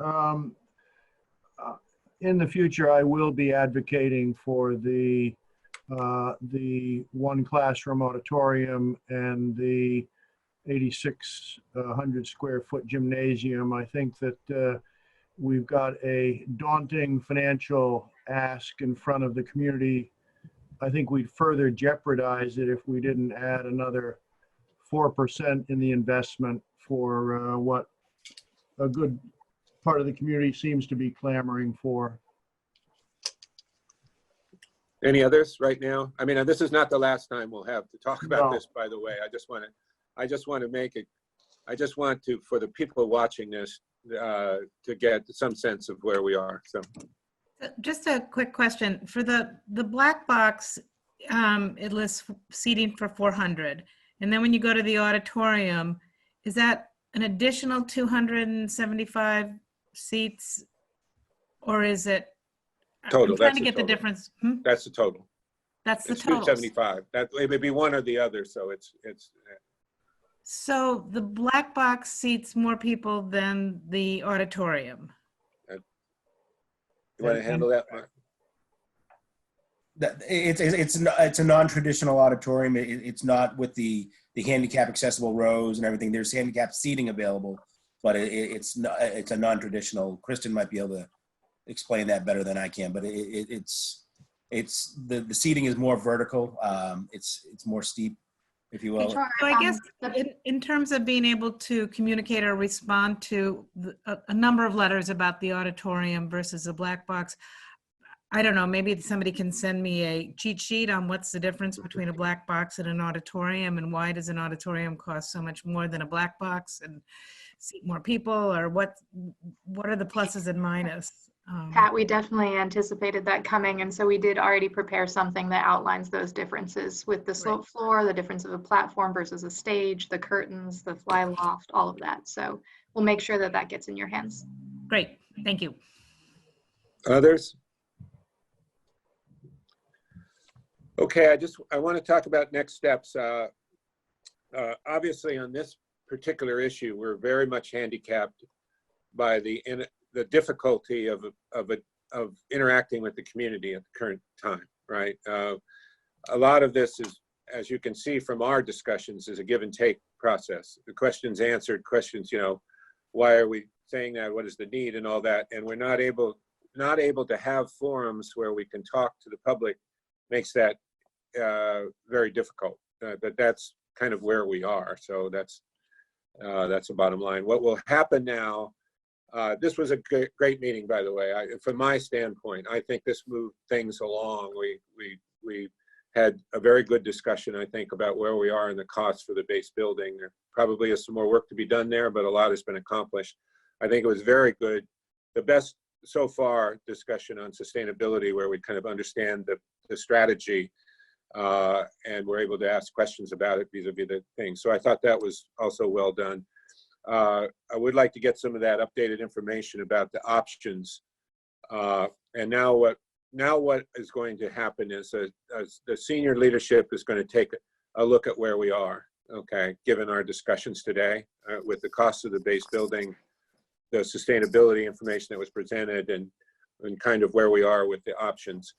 In the future, I will be advocating for the one classroom auditorium and the 8,600 square foot gymnasium. I think that we've got a daunting financial ask in front of the community. I think we'd further jeopardize it if we didn't add another 4% in the investment for what a good part of the community seems to be clamoring for. Any others right now? I mean, this is not the last time we'll have to talk about No. this, by the way. I just want to make it, for the people watching this, to get some sense of where we are, so. Just a quick question. For the black box, it lists seating for 400. And then when you go to the auditorium, is that an additional 275 seats? Or is it? Total, I'm trying that's to the get the total. difference. That's the total. That's the It's total. 275. That it would be one or the other, so it's. So the black box seats more people than the auditorium. You want to handle that, Mark? It's a non-traditional auditorium. It's not with the handicap accessible rows and everything. There's handicap seating available, but it's a non-traditional. Kristen might be able to explain that better than I can, but it's the seating is more vertical. It's more steep, if you will. So I guess in terms of being able to communicate or respond to a number of letters about the auditorium versus a black box, I don't know, maybe somebody can send me a cheat sheet on what's the difference between a black box and an auditorium, and why does an auditorium cost so much more than a black box and seat more people, or what are the pluses and minuses? Pat, we definitely anticipated that coming, and so we did already prepare something that outlines those differences with the slope floor, the difference of a platform versus a stage, the curtains, the fly loft, all of that. So we'll make sure that that gets in your hands. Great, thank you. Others? Okay, I want to talk about next steps. Obviously, on this particular issue, we're very much handicapped by the difficulty of interacting with the community at the current time, right? A lot of this is, as you can see from our discussions, is a give and take process. The questions answered, questions, why are we saying that? What is the need and all that? And we're not able to have forums where we can talk to the public. Makes that very difficult. But that's kind of where we are. So that's the bottom line. What will happen now? This was a great meeting, by the way. From my standpoint, I think this moved things along. We had a very good discussion, I think, about where we are and the costs for the base building. There probably is some more work to be done there, but a lot has been accomplished. I think it was very good. The best so far discussion on sustainability, where we kind of understand the strategy and we're able to ask questions about it vis-a-vis the thing. So I thought that was also well done. I would like to get some of that updated information about the options. And now what is going to happen is the senior leadership is going to take a look at where we are, okay, given our discussions today with the cost of the base building, the sustainability information that was presented, and kind of where we are with the options.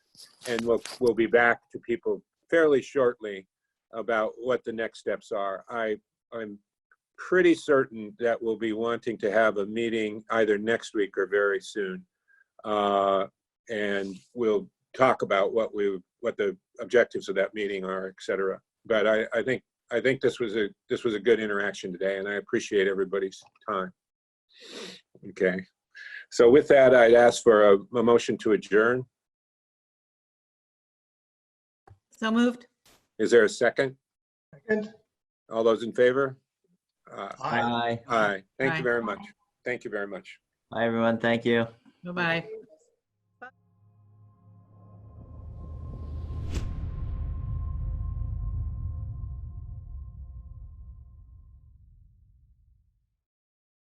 And we'll be back to people fairly shortly about what the next steps are. I'm pretty certain that we'll be wanting to have a meeting either next week or very soon. And we'll talk about what the objectives of that meeting are, et cetera. But I think this was a good interaction today, and I appreciate everybody's time. Okay. So with that, I'd ask for a motion to adjourn. So moved. Is there a second? Second. All those in favor? Aye. Aye. Thank you Aye. very much. Thank you very much. Bye, everyone. Thank you. Bye-bye.